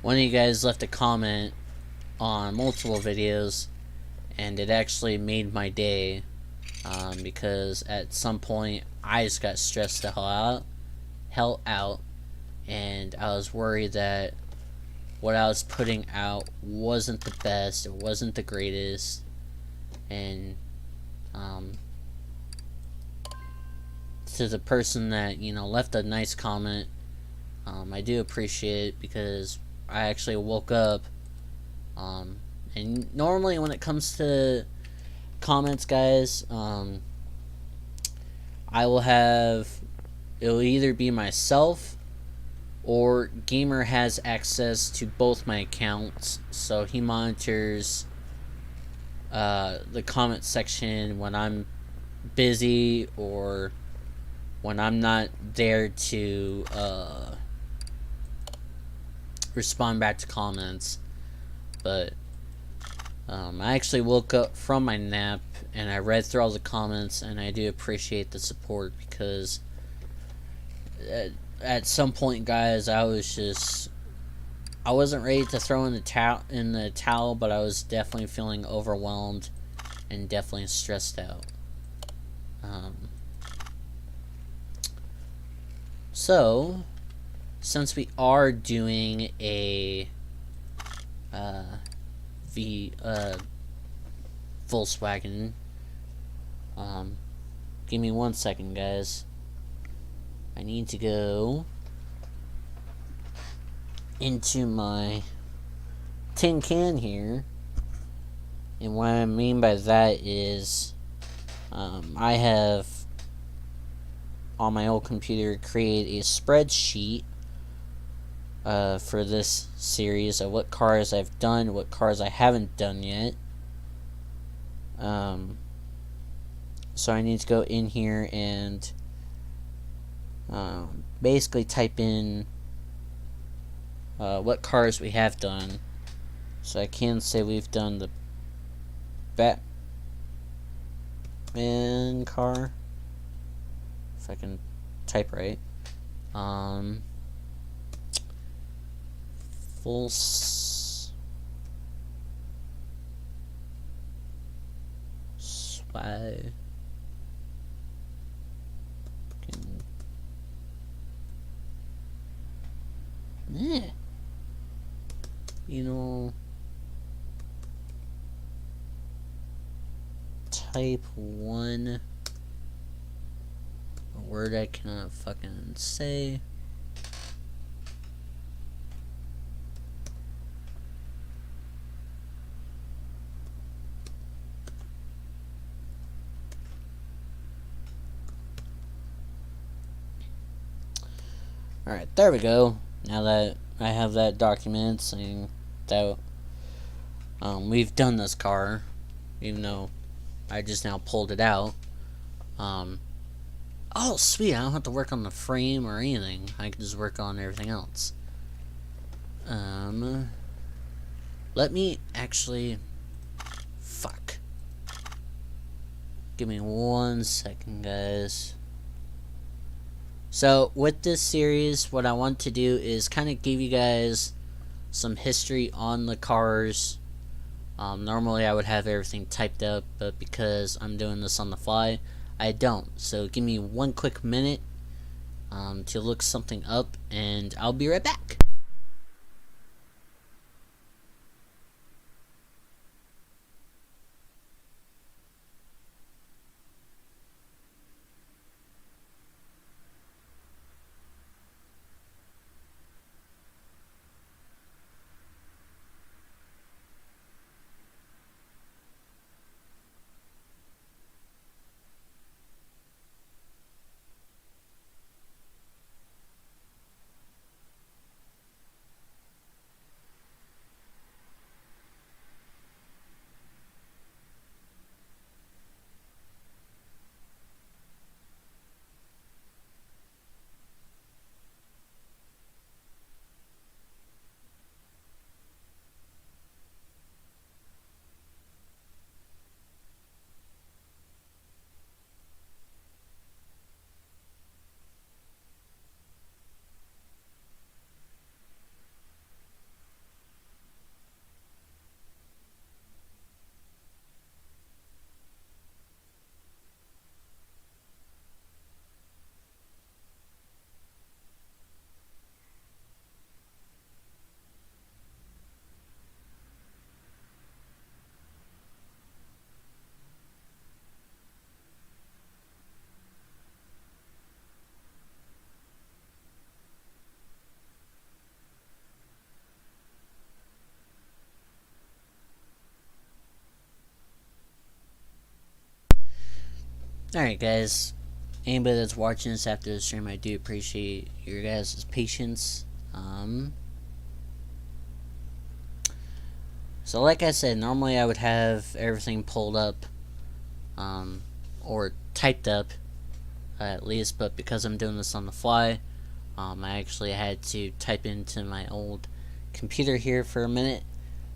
of you guys left a comment on multiple videos and it actually made my day, because at some point I just got stressed the hell out, and I was worried that what I was putting out wasn't the best, it wasn't the greatest, and to the person that left a nice comment, I do appreciate it because I actually woke up, and normally when it comes to comments, guys, it'll either be myself or Gamer has access to both my accounts, so he monitors the comment section when I'm busy or when I'm not there to respond back to comments. But I actually woke up from my nap and I read through all the comments, and I do appreciate the support because at some point, guys, I wasn't ready to throw in the towel, but I was definitely feeling overwhelmed and definitely stressed out. So, since we are doing a Volkswagen, give me 1 second, guys. I need to go into my tin can here, and what I mean by that is I have on my old computer created a spreadsheet for this series of what cars I've done, what cars I haven't done yet. So I need to go in here and basically type in what cars we have done. So I can say we've done the Batman car, if I can type right. Volkswagen. Yeah. You know, type 1. A word I cannot fucking say. Alright, there we go. Now that I have that document saying that we've done this car, even though I just now pulled it out. Oh, sweet, I don't have to work on the frame or anything. I can just work on everything else. Let me actually... Fuck. Give me 1 second, guys. So, with this series, what I want to do is kind of give you guys some history on the cars. Normally I would have everything typed up, but because I'm doing this on the fly, I don't. So give me 1 quick minute to look something up, and I'll be right back. Alright, guys. Anybody that's watching this after the stream, I do appreciate your guys' patience. So like I said, normally I would have everything pulled up, or typed up, at least, but because I'm doing this on the fly, I actually had to type into my old computer here for a minute.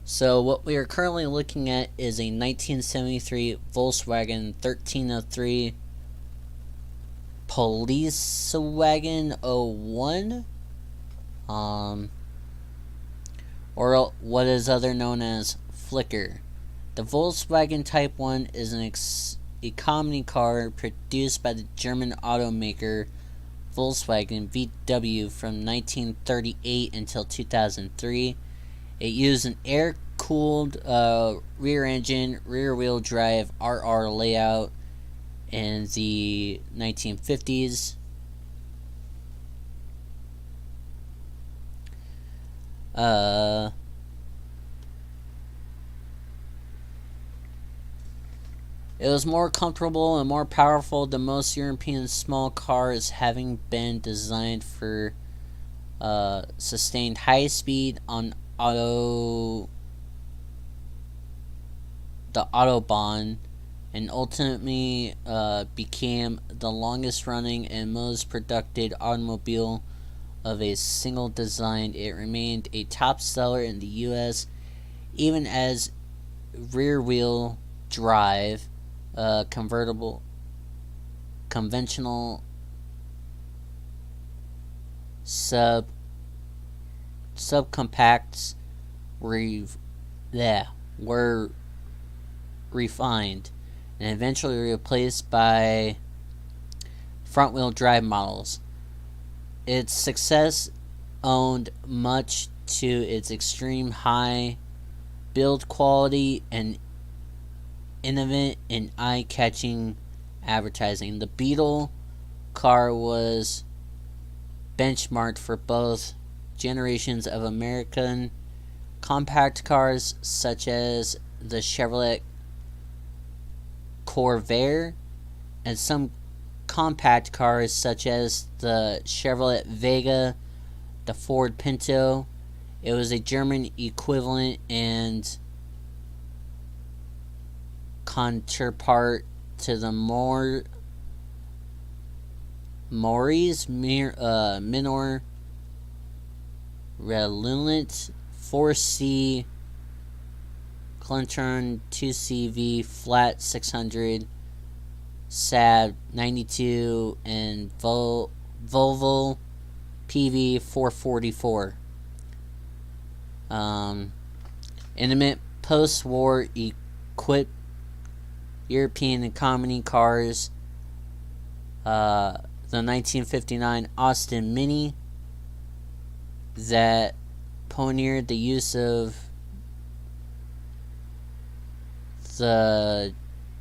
So what we are currently looking at is a 1973 Volkswagen 1303 Policewagen 01, or what is other known as Flicker. The Volkswagen Type 1 is an economy car produced by the German automaker Volkswagen VW from 1938 until 2003. It used an air-cooled rear-engine, rear-wheel drive RR layout in the 1950s. It was more comfortable and more powerful than most European small cars, having been designed for sustained high speed on the Autobahn, and ultimately became the longest running and most productive automobile of a single design. It remained a top seller in the US even as rear-wheel drive conventional subcompacts were refined and eventually replaced by front-wheel drive models. Its success owed much to its extreme high build quality and innovative and eye-catching advertising. The Beetle car was benchmarked for both generations of American compact cars such as the Chevrolet Corvair and some compact cars such as the Chevrolet Vega, the Ford Pinto. It was a German equivalent and counterpart to the minor relevant 4C Cluntern 2CV Flat 600 SAB 92 and Volvo PV 444. Intimate post-war equipped European economy cars. The 1959 Austin Mini that pioneered the use of the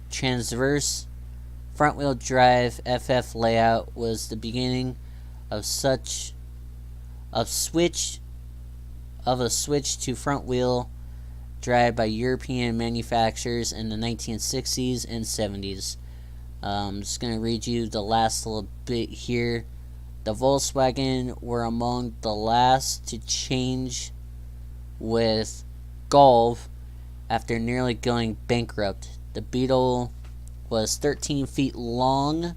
transverse front-wheel drive FF layout was the beginning of a switch to front-wheel drive by European manufacturers in the 1960s and 70s. I'm just going to read you the last little bit here. The Volkswagen were among the last to change with Golf after nearly going bankrupt. The Beetle was 13 feet long.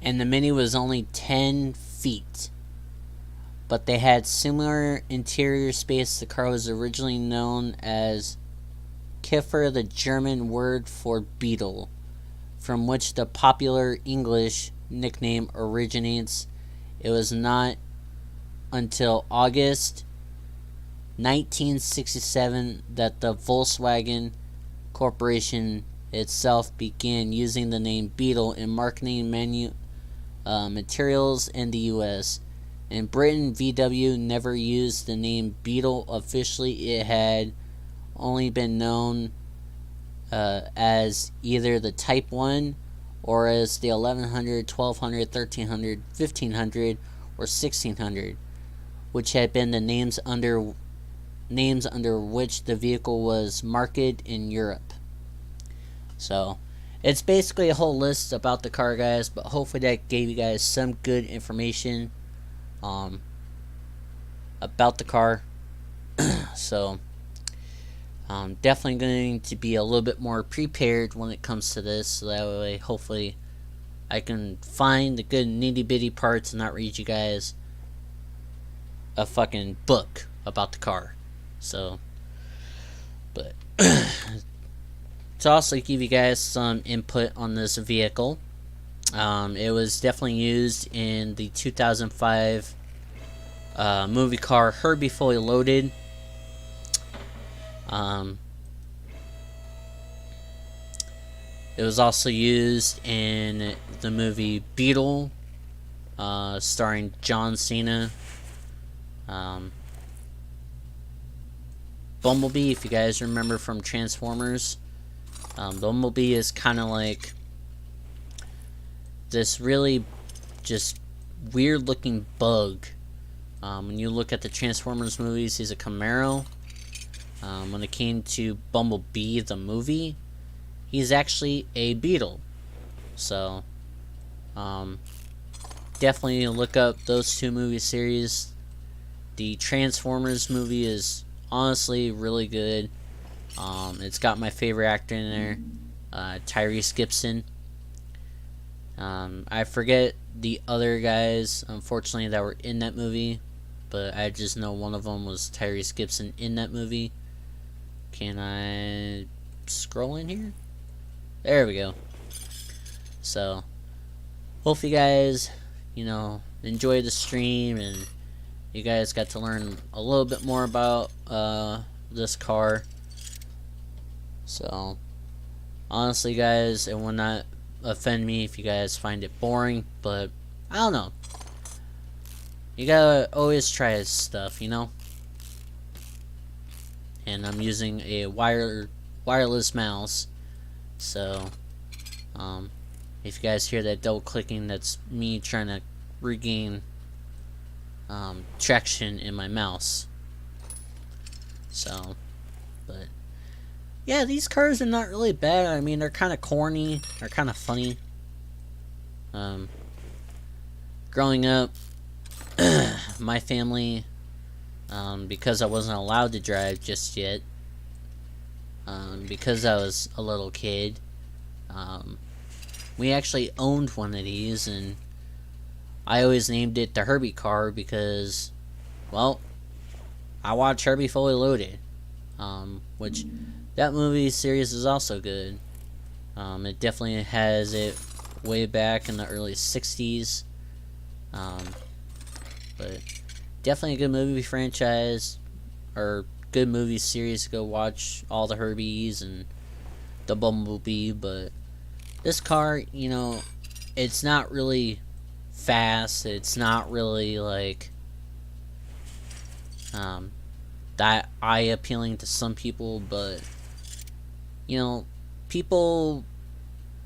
And the Mini was only 10 feet. But they had similar interior space. The car was originally known as Kiffer, the German word for beetle, from which the popular English nickname originates. It was not until August 1967 that the Volkswagen Corporation itself began using the name Beetle in marketing materials in the U.S. In Britain, VW never used the name Beetle officially. It had only been known as either the Type 1 or as the 1100, 1200, 1300, 1500, or 1600, which had been the names under which the vehicle was marketed in Europe. So, it's basically a whole list about the car, guys, but hopefully that gave you guys some good information about the car. So, I'm definitely going to be a little bit more prepared when it comes to this, so that way, hopefully, I can find the good nitty-bitty parts and not read you guys a fucking book about the car. So, but to also give you guys some input on this vehicle, it was definitely used in the 2005 movie car Herbie Fully Loaded. It was also used in the movie Beetle, starring John Cena. Bumblebee, if you guys remember from Transformers. Bumblebee is kind of like this really just weird looking bug. When you look at the Transformers movies, he's a Camaro. When it came to Bumblebee, the movie, he's actually a beetle. So, definitely look up those two movie series. The Transformers movie is honestly really good. It's got my favorite actor in there, Tyrese Gibson. I forget the other guys, unfortunately, that were in that movie, but I just know one of them was Tyrese Gibson in that movie. Can I scroll in here? There we go. So, hopefully you guys, enjoy the stream and you guys got to learn a little bit more about this car. So, honestly, guys, it will not offend me if you guys find it boring, but I don't know. You gotta always try stuff, And I'm using a wireless mouse, so if you guys hear that double clicking, that's me trying to regain traction in my mouse. So, but yeah, these cars are not really bad. I mean, they're kind of corny, they're kind of funny. Growing up, my family, because I wasn't allowed to drive just yet, because I was a little kid, we actually owned one of these, and I always named it the Herbie car because, well, I watched Herbie Fully Loaded, which that movie series is also good. It definitely has it way back in the early 60s, but definitely a good movie franchise, or good movie series to go watch all the Herbies and the Bumblebee. But this car, it's not really fast, it's not really like that eye appealing to some people, but people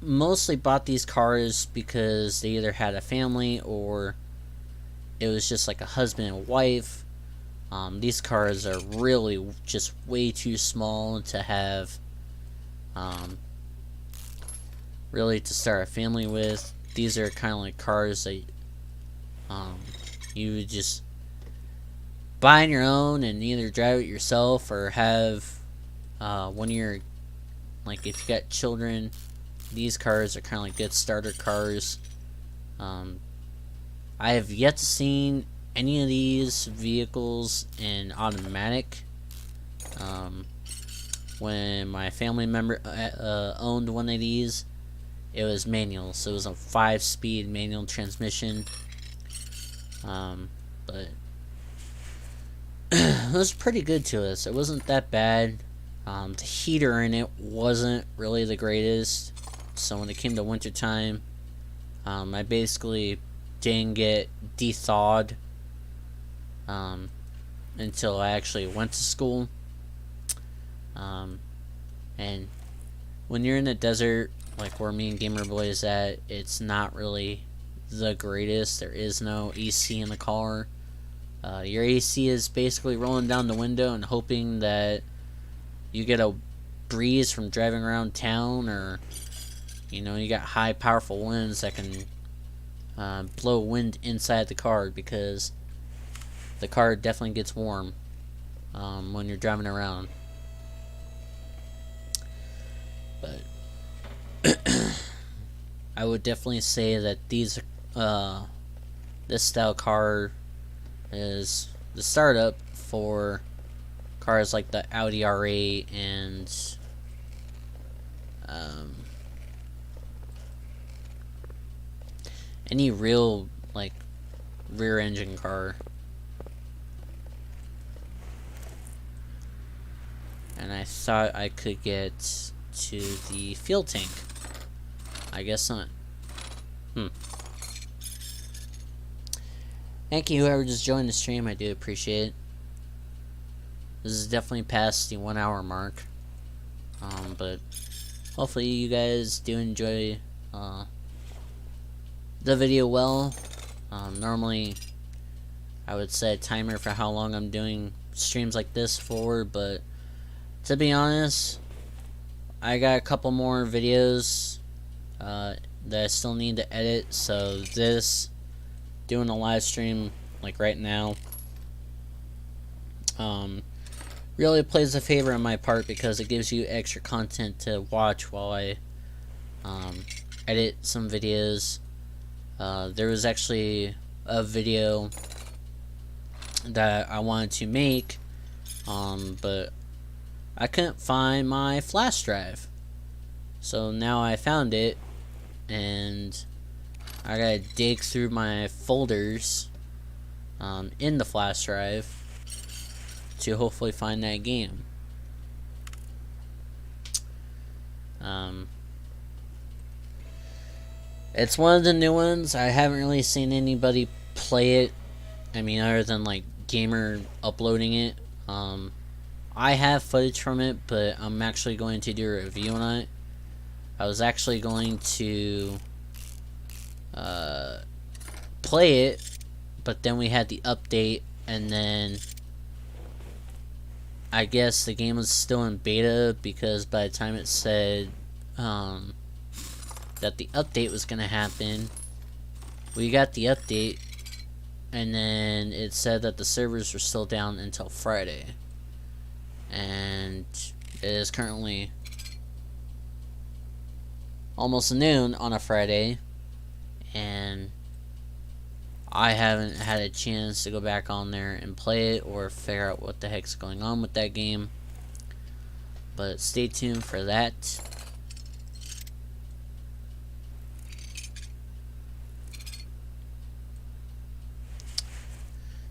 mostly bought these cars because they either had a family or it was just like a husband and wife. These cars are really just way too small to have really to start a family with. These are kind of like cars that you would just buy on your own and either drive it yourself or have one of your, like, if you got children. These cars are kind of like good starter cars. I have yet to see any of these vehicles in automatic. When my family member owned one of these, it was manual, so it was a 5-speed manual transmission. But it was pretty good to us. It wasn't that bad. The heater in it wasn't really the greatest, so when it came to winter time, I basically didn't get de-thawed until I actually went to school. And when you're in the desert, like where me and Gamer Boy is at, it's not really the greatest. There is no AC in the car. Your AC is basically rolling down the window and hoping that you get a breeze from driving around town, or you got high powerful winds that can blow wind inside the car, because the car definitely gets warm when you're driving around. But I would definitely say that this style car is the startup for cars like the Audi R8 and any real like rear engine car. And I thought I could get to the fuel tank. I guess not. Thank you whoever just joined the stream, I do appreciate it. This is definitely past the 1 hour mark. But hopefully you guys do enjoy the video well. Normally I would set a timer for how long I'm doing streams like this for, but to be honest, I got a couple more videos that I still need to edit, so this doing a live stream like right now really plays a favor on my part, because it gives you extra content to watch while I edit some videos. There was actually a video that I wanted to make, but I couldn't find my flash drive. So now I found it, and I gotta dig through my folders in the flash drive to hopefully find that game. It's one of the new ones. I haven't really seen anybody play it. I mean, other than like gamer uploading it. I have footage from it, but I'm actually going to do a review on it. I was actually going to play it, but then we had the update, and then I guess the game was still in beta, because by the time it said that the update was going to happen, we got the update, and then it said that the servers were still down until Friday. And it is currently almost noon on a Friday, and I haven't had a chance to go back on there and play it or figure out what the heck's going on with that game. But stay tuned for that.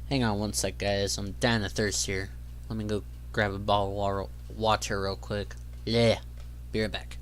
Hang on one sec, guys. I'm dying of thirst here. Let me go grab a bottle of water real quick. Yeah. Be right back.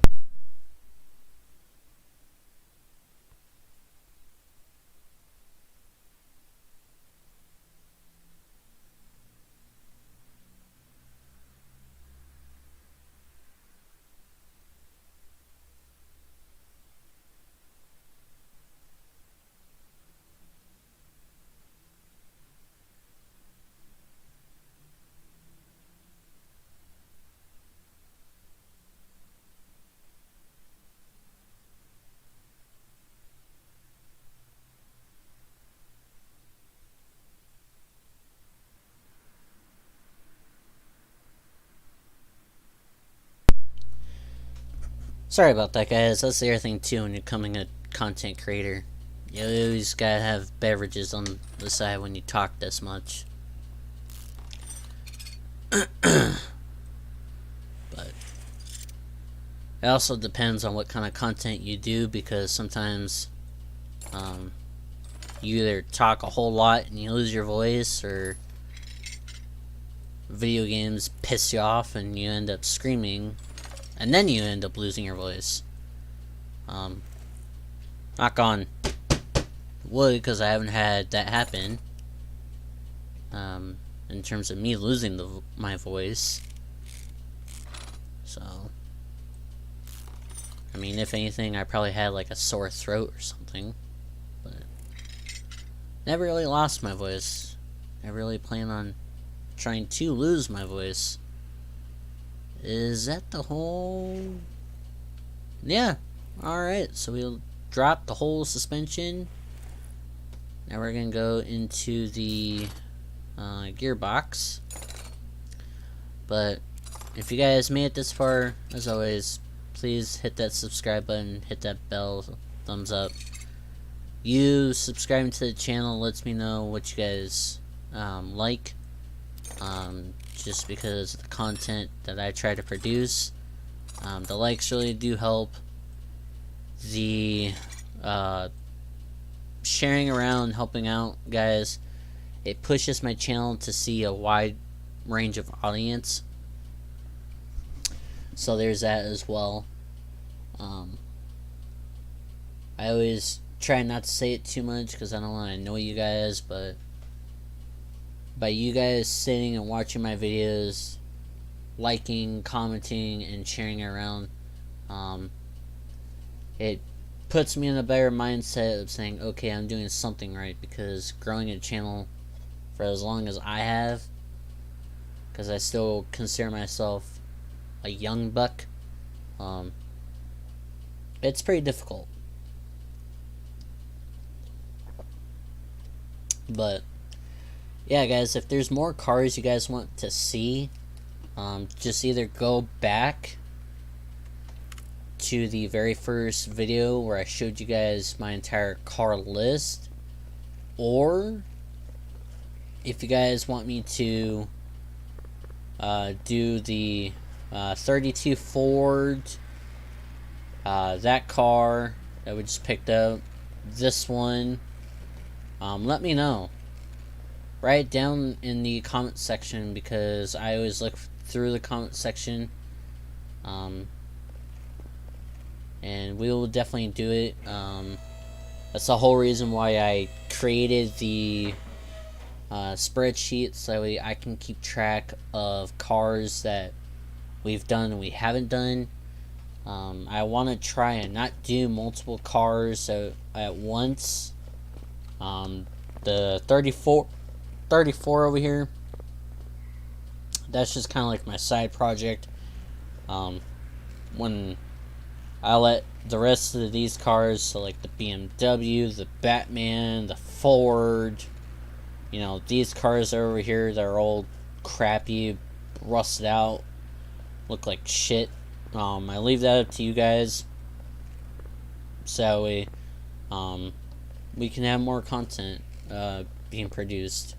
Sorry about that, guys. That's the other thing too when you're becoming a content creator. You always gotta have beverages on the side when you talk this much. But it also depends on what kind of content you do, because sometimes you either talk a whole lot and you lose your voice, or video games piss you off and you end up screaming, and then you end up losing your voice. Knock on wood, because I haven't had that happen. In terms of me losing my voice. So, I mean, if anything, I probably had like a sore throat or something. But never really lost my voice. I really plan on trying to lose my voice. Is that the whole... Yeah. Alright, so we'll drop the whole suspension. Now we're going to go into the gearbox. But if you guys made it this far, as always, please hit that subscribe button, hit that bell, thumbs up. You subscribing to the channel lets me know what you guys like. Just because of the content that I try to produce. The likes really do help. The sharing around, helping out guys, it pushes my channel to see a wide range of audience. So there's that as well. I always try not to say it too much because I don't want to annoy you guys, but by you guys sitting and watching my videos, liking, commenting, and sharing it around, it puts me in a better mindset of saying, okay, I'm doing something right, because growing a channel for as long as I have, because I still consider myself a young buck, it's pretty difficult. But yeah, guys, if there's more cars you guys want to see, just either go back to the very first video where I showed you guys my entire car list, or if you guys want me to do the 32 Ford, that car that we just picked up, this one, let me know. Write it down in the comment section, because I always look through the comment section, and we will definitely do it. That's the whole reason why I created the spreadsheet, so I can keep track of cars that we've done and we haven't done. I want to try and not do multiple cars at once. The 34 over here, that's just kind of like my side project. When I let the rest of these cars, so like the BMW, the Batman, the Ford, you know, these cars over here that are all crappy, rusted out, look like shit. I leave that up to you guys, so we can have more content being produced.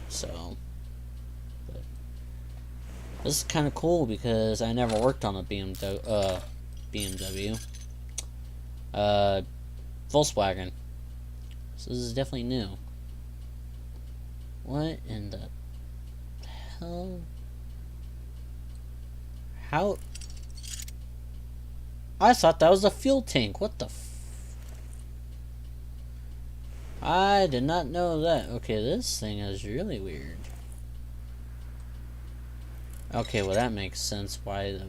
So, but this is kind of cool because I never worked on a BMW. Volkswagen. So this is definitely new. What in the hell? How? I thought that was a fuel tank. What the I did not know that. Okay, this thing is really weird. Okay, well that makes sense why the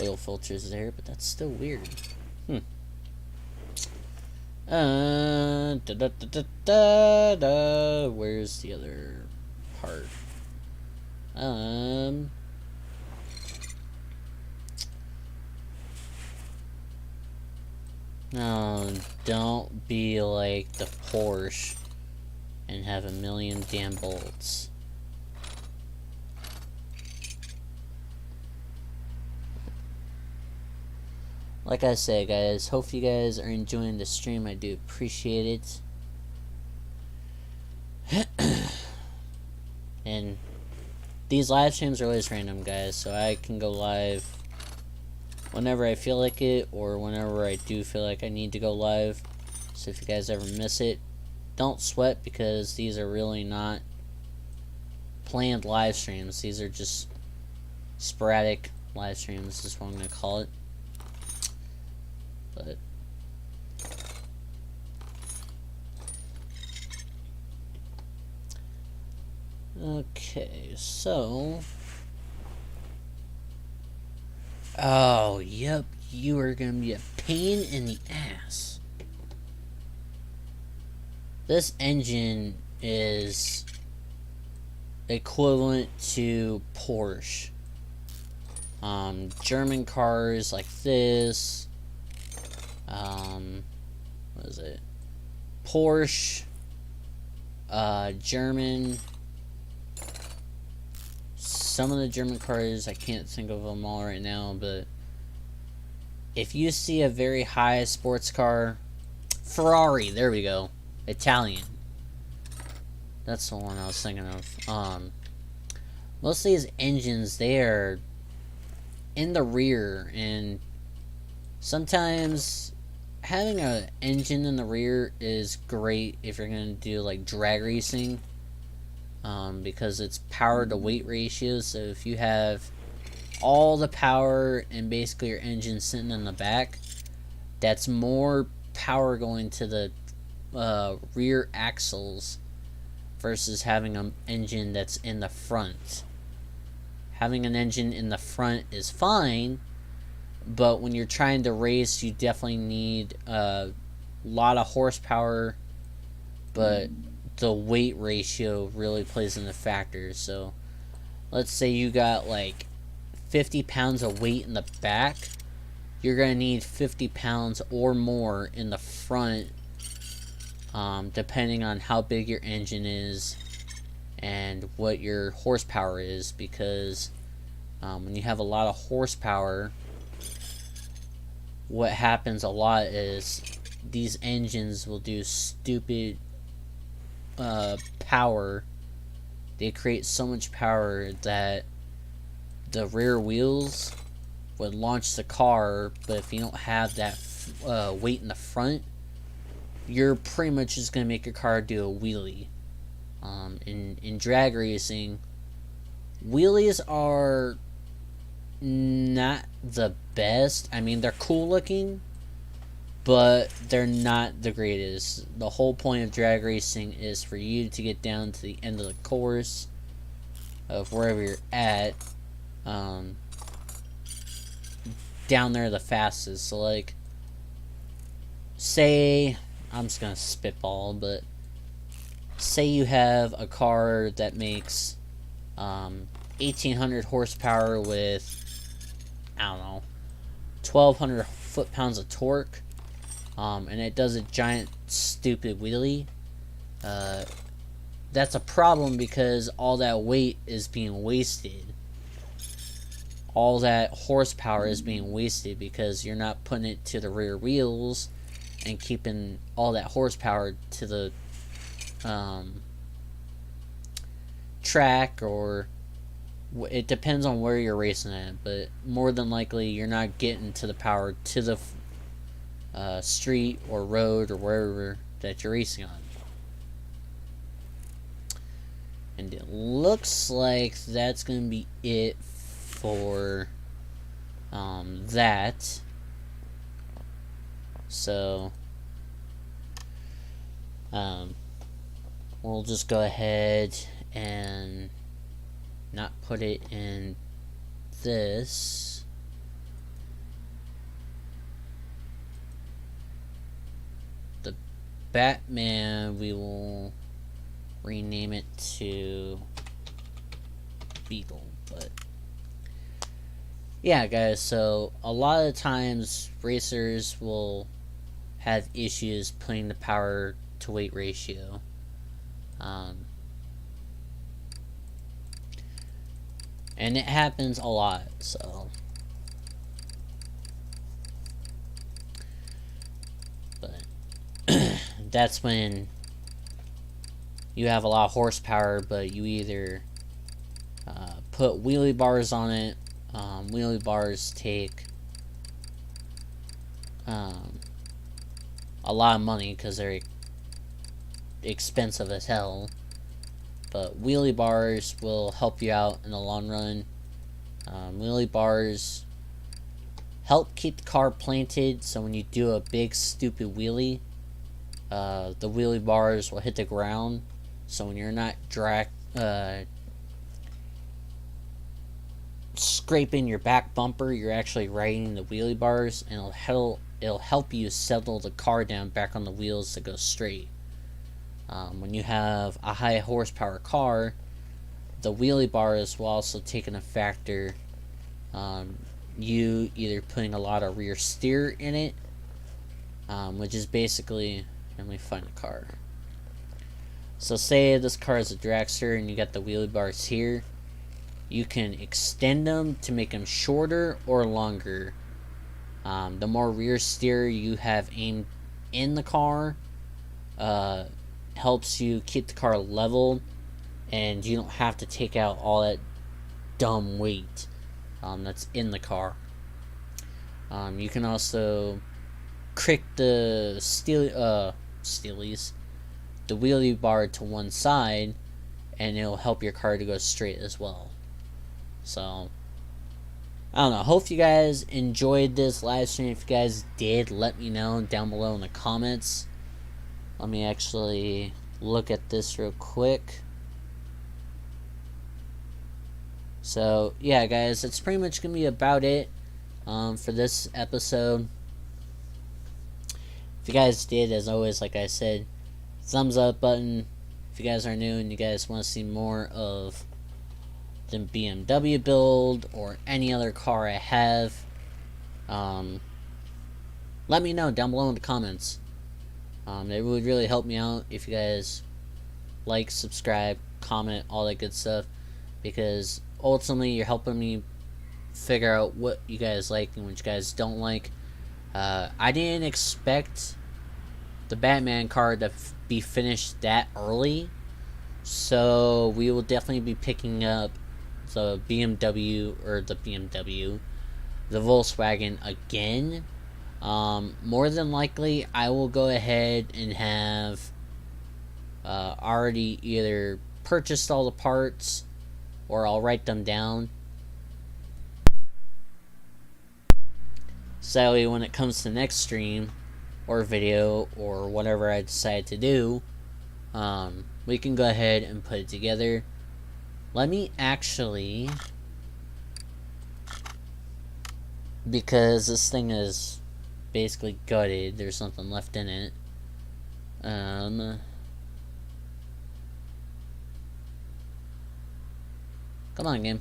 oil filter is there, but that's still weird. Where's the other part? No, don't be like the Porsche and have a million damn bolts. Like I say, guys, hope you guys are enjoying the stream. I do appreciate it. And these live streams are always random, guys, so I can go live whenever I feel like it, or whenever I do feel like I need to go live. So if you guys ever miss it, don't sweat, because these are really not planned live streams. These are just sporadic live streams, is what I'm going to call it. But okay, so oh, yep, you are gonna be a pain in the ass. This engine is equivalent to Porsche. German cars like this. What is it? Porsche, German. Some of the German cars, I can't think of them all right now, but if you see a very high sports car, Ferrari, there we go, Italian. That's the one I was thinking of. Most of these engines, they are in the rear, and sometimes having an engine in the rear is great if you're going to do like drag racing, because it's power to weight ratio. So if you have all the power and basically your engine sitting in the back, that's more power going to the rear axles versus having an engine that's in the front. Having an engine in the front is fine, but when you're trying to race, you definitely need a lot of horsepower, but the weight ratio really plays into factors. So let's say you got like 50 pounds of weight in the back, you're going to need 50 pounds or more in the front, depending on how big your engine is and what your horsepower is, because when you have a lot of horsepower, what happens a lot is these engines will do stupid power. They create so much power that the rear wheels would launch the car, but if you don't have that weight in the front, you're pretty much just going to make your car do a wheelie. In drag racing, wheelies are not the best. I mean, they're cool looking, but they're not the greatest. The whole point of drag racing is for you to get down to the end of the course of wherever you're at, down there the fastest. So, like, say, I'm just gonna spitball, but say you have a car that makes 1800 horsepower with, I don't know, 1200 foot-pounds of torque, and it does a giant stupid wheelie. That's a problem because all that weight is being wasted. All that horsepower is being wasted because you're not putting it to the rear wheels and keeping all that horsepower to the track, or it depends on where you're racing at, but more than likely you're not getting to the power to the street or road or wherever that you're racing on. And it looks like that's going to be it for that. So we'll just go ahead and not put it in this. The Batman, we will rename it to Beetle. But yeah, guys, so a lot of times racers will have issues putting the power to weight ratio. And it happens a lot, so. But that's when you have a lot of horsepower, but you either put wheelie bars on it. Wheelie bars take a lot of money because they're expensive as hell. But wheelie bars will help you out in the long run. Wheelie bars help keep the car planted, so when you do a big stupid wheelie, the wheelie bars will hit the ground. So when you're not scraping your back bumper, you're actually riding the wheelie bars, and it'll help you settle the car down back on the wheels to go straight. When you have a high horsepower car, the wheelie bars will also take in a factor. You either putting a lot of rear steer in it, which is basically, let me find a car. So say this car is a dragster and you got the wheelie bars here. You can extend them to make them shorter or longer. The more rear steer you have aimed in the car, helps you keep the car level, and you don't have to take out all that dumb weight that's in the car. You can also crick the the wheelie bar to one side, and it'll help your car to go straight as well. So I don't know, hope you guys enjoyed this live stream. If you guys did, let me know down below in the comments. Let me actually look at this real quick. So yeah, guys, that's pretty much gonna be about it for this episode. If you guys did, as always, like I said, thumbs up button. If you guys are new and you guys want to see more of the BMW build or any other car I have, let me know down below in the comments. It would really help me out if you guys like, subscribe, comment, all that good stuff, because ultimately you're helping me figure out what you guys like and what you guys don't like. I didn't expect the Batman card to be finished that early, so we will definitely be picking up the the Volkswagen again. More than likely, I will go ahead and have already either purchased all the parts or I'll write them down. So when it comes to the next stream or video or whatever I decide to do, we can go ahead and put it together. Let me actually, because this thing is basically gutted, there's nothing left in it. Come on, game.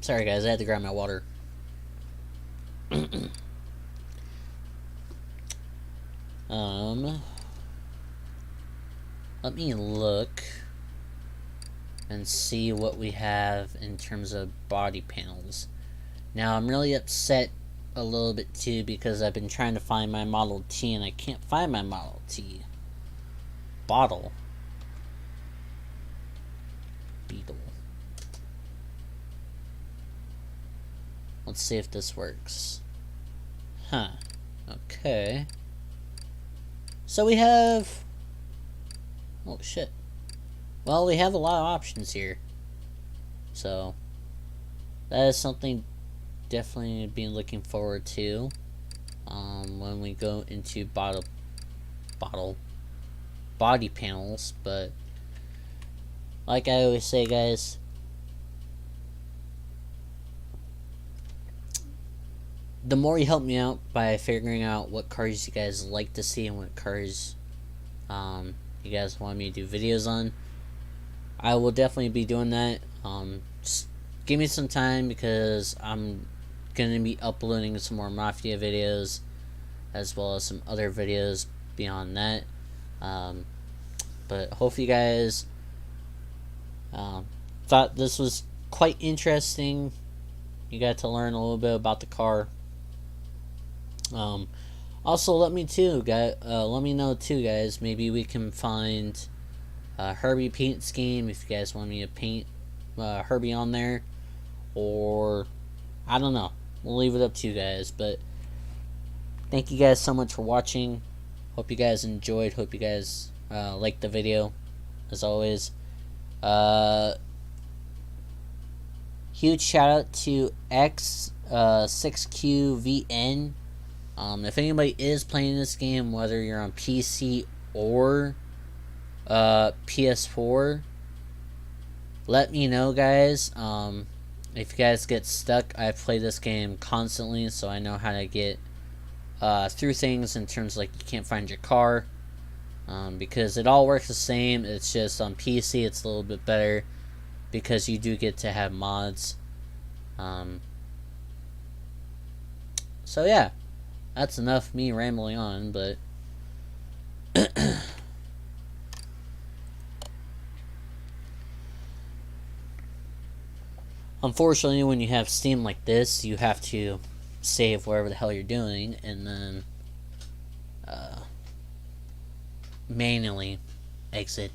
Sorry guys, I had to grab my water. Let me look and see what we have in terms of body panels. Now I'm really upset a little bit too because I've been trying to find my Model T and I can't find my Model T. Bottle. Beetle. Let's see if this works. Huh. Okay. So we have... Oh shit. Well, we have a lot of options here. So that is something definitely to be looking forward to when we go into body panels. But like I always say, guys, the more you help me out by figuring out what cars you guys like to see and what cars you guys want me to do videos on, I will definitely be doing that. Just give me some time because I'm gonna be uploading some more Mafia videos as well as some other videos beyond that. But hopefully you guys thought this was quite interesting. You got to learn a little bit about the car. Also, let me know too, guys. Maybe we can find a Herbie paint scheme if you guys want me to paint Herbie on there, or I don't know. We'll leave it up to you guys. But thank you guys so much for watching. Hope you guys enjoyed. Hope you guys liked the video. As always, huge shout out to X6QVN. If anybody is playing this game, whether you're on PC or PS4, let me know, guys. If you guys get stuck, I play this game constantly, so I know how to get through things in terms of, like, you can't find your car, because it all works the same. It's just on PC it's a little bit better because you do get to have mods. So yeah, that's enough me rambling on, but unfortunately, when you have Steam like this, you have to save whatever the hell you're doing and then manually exit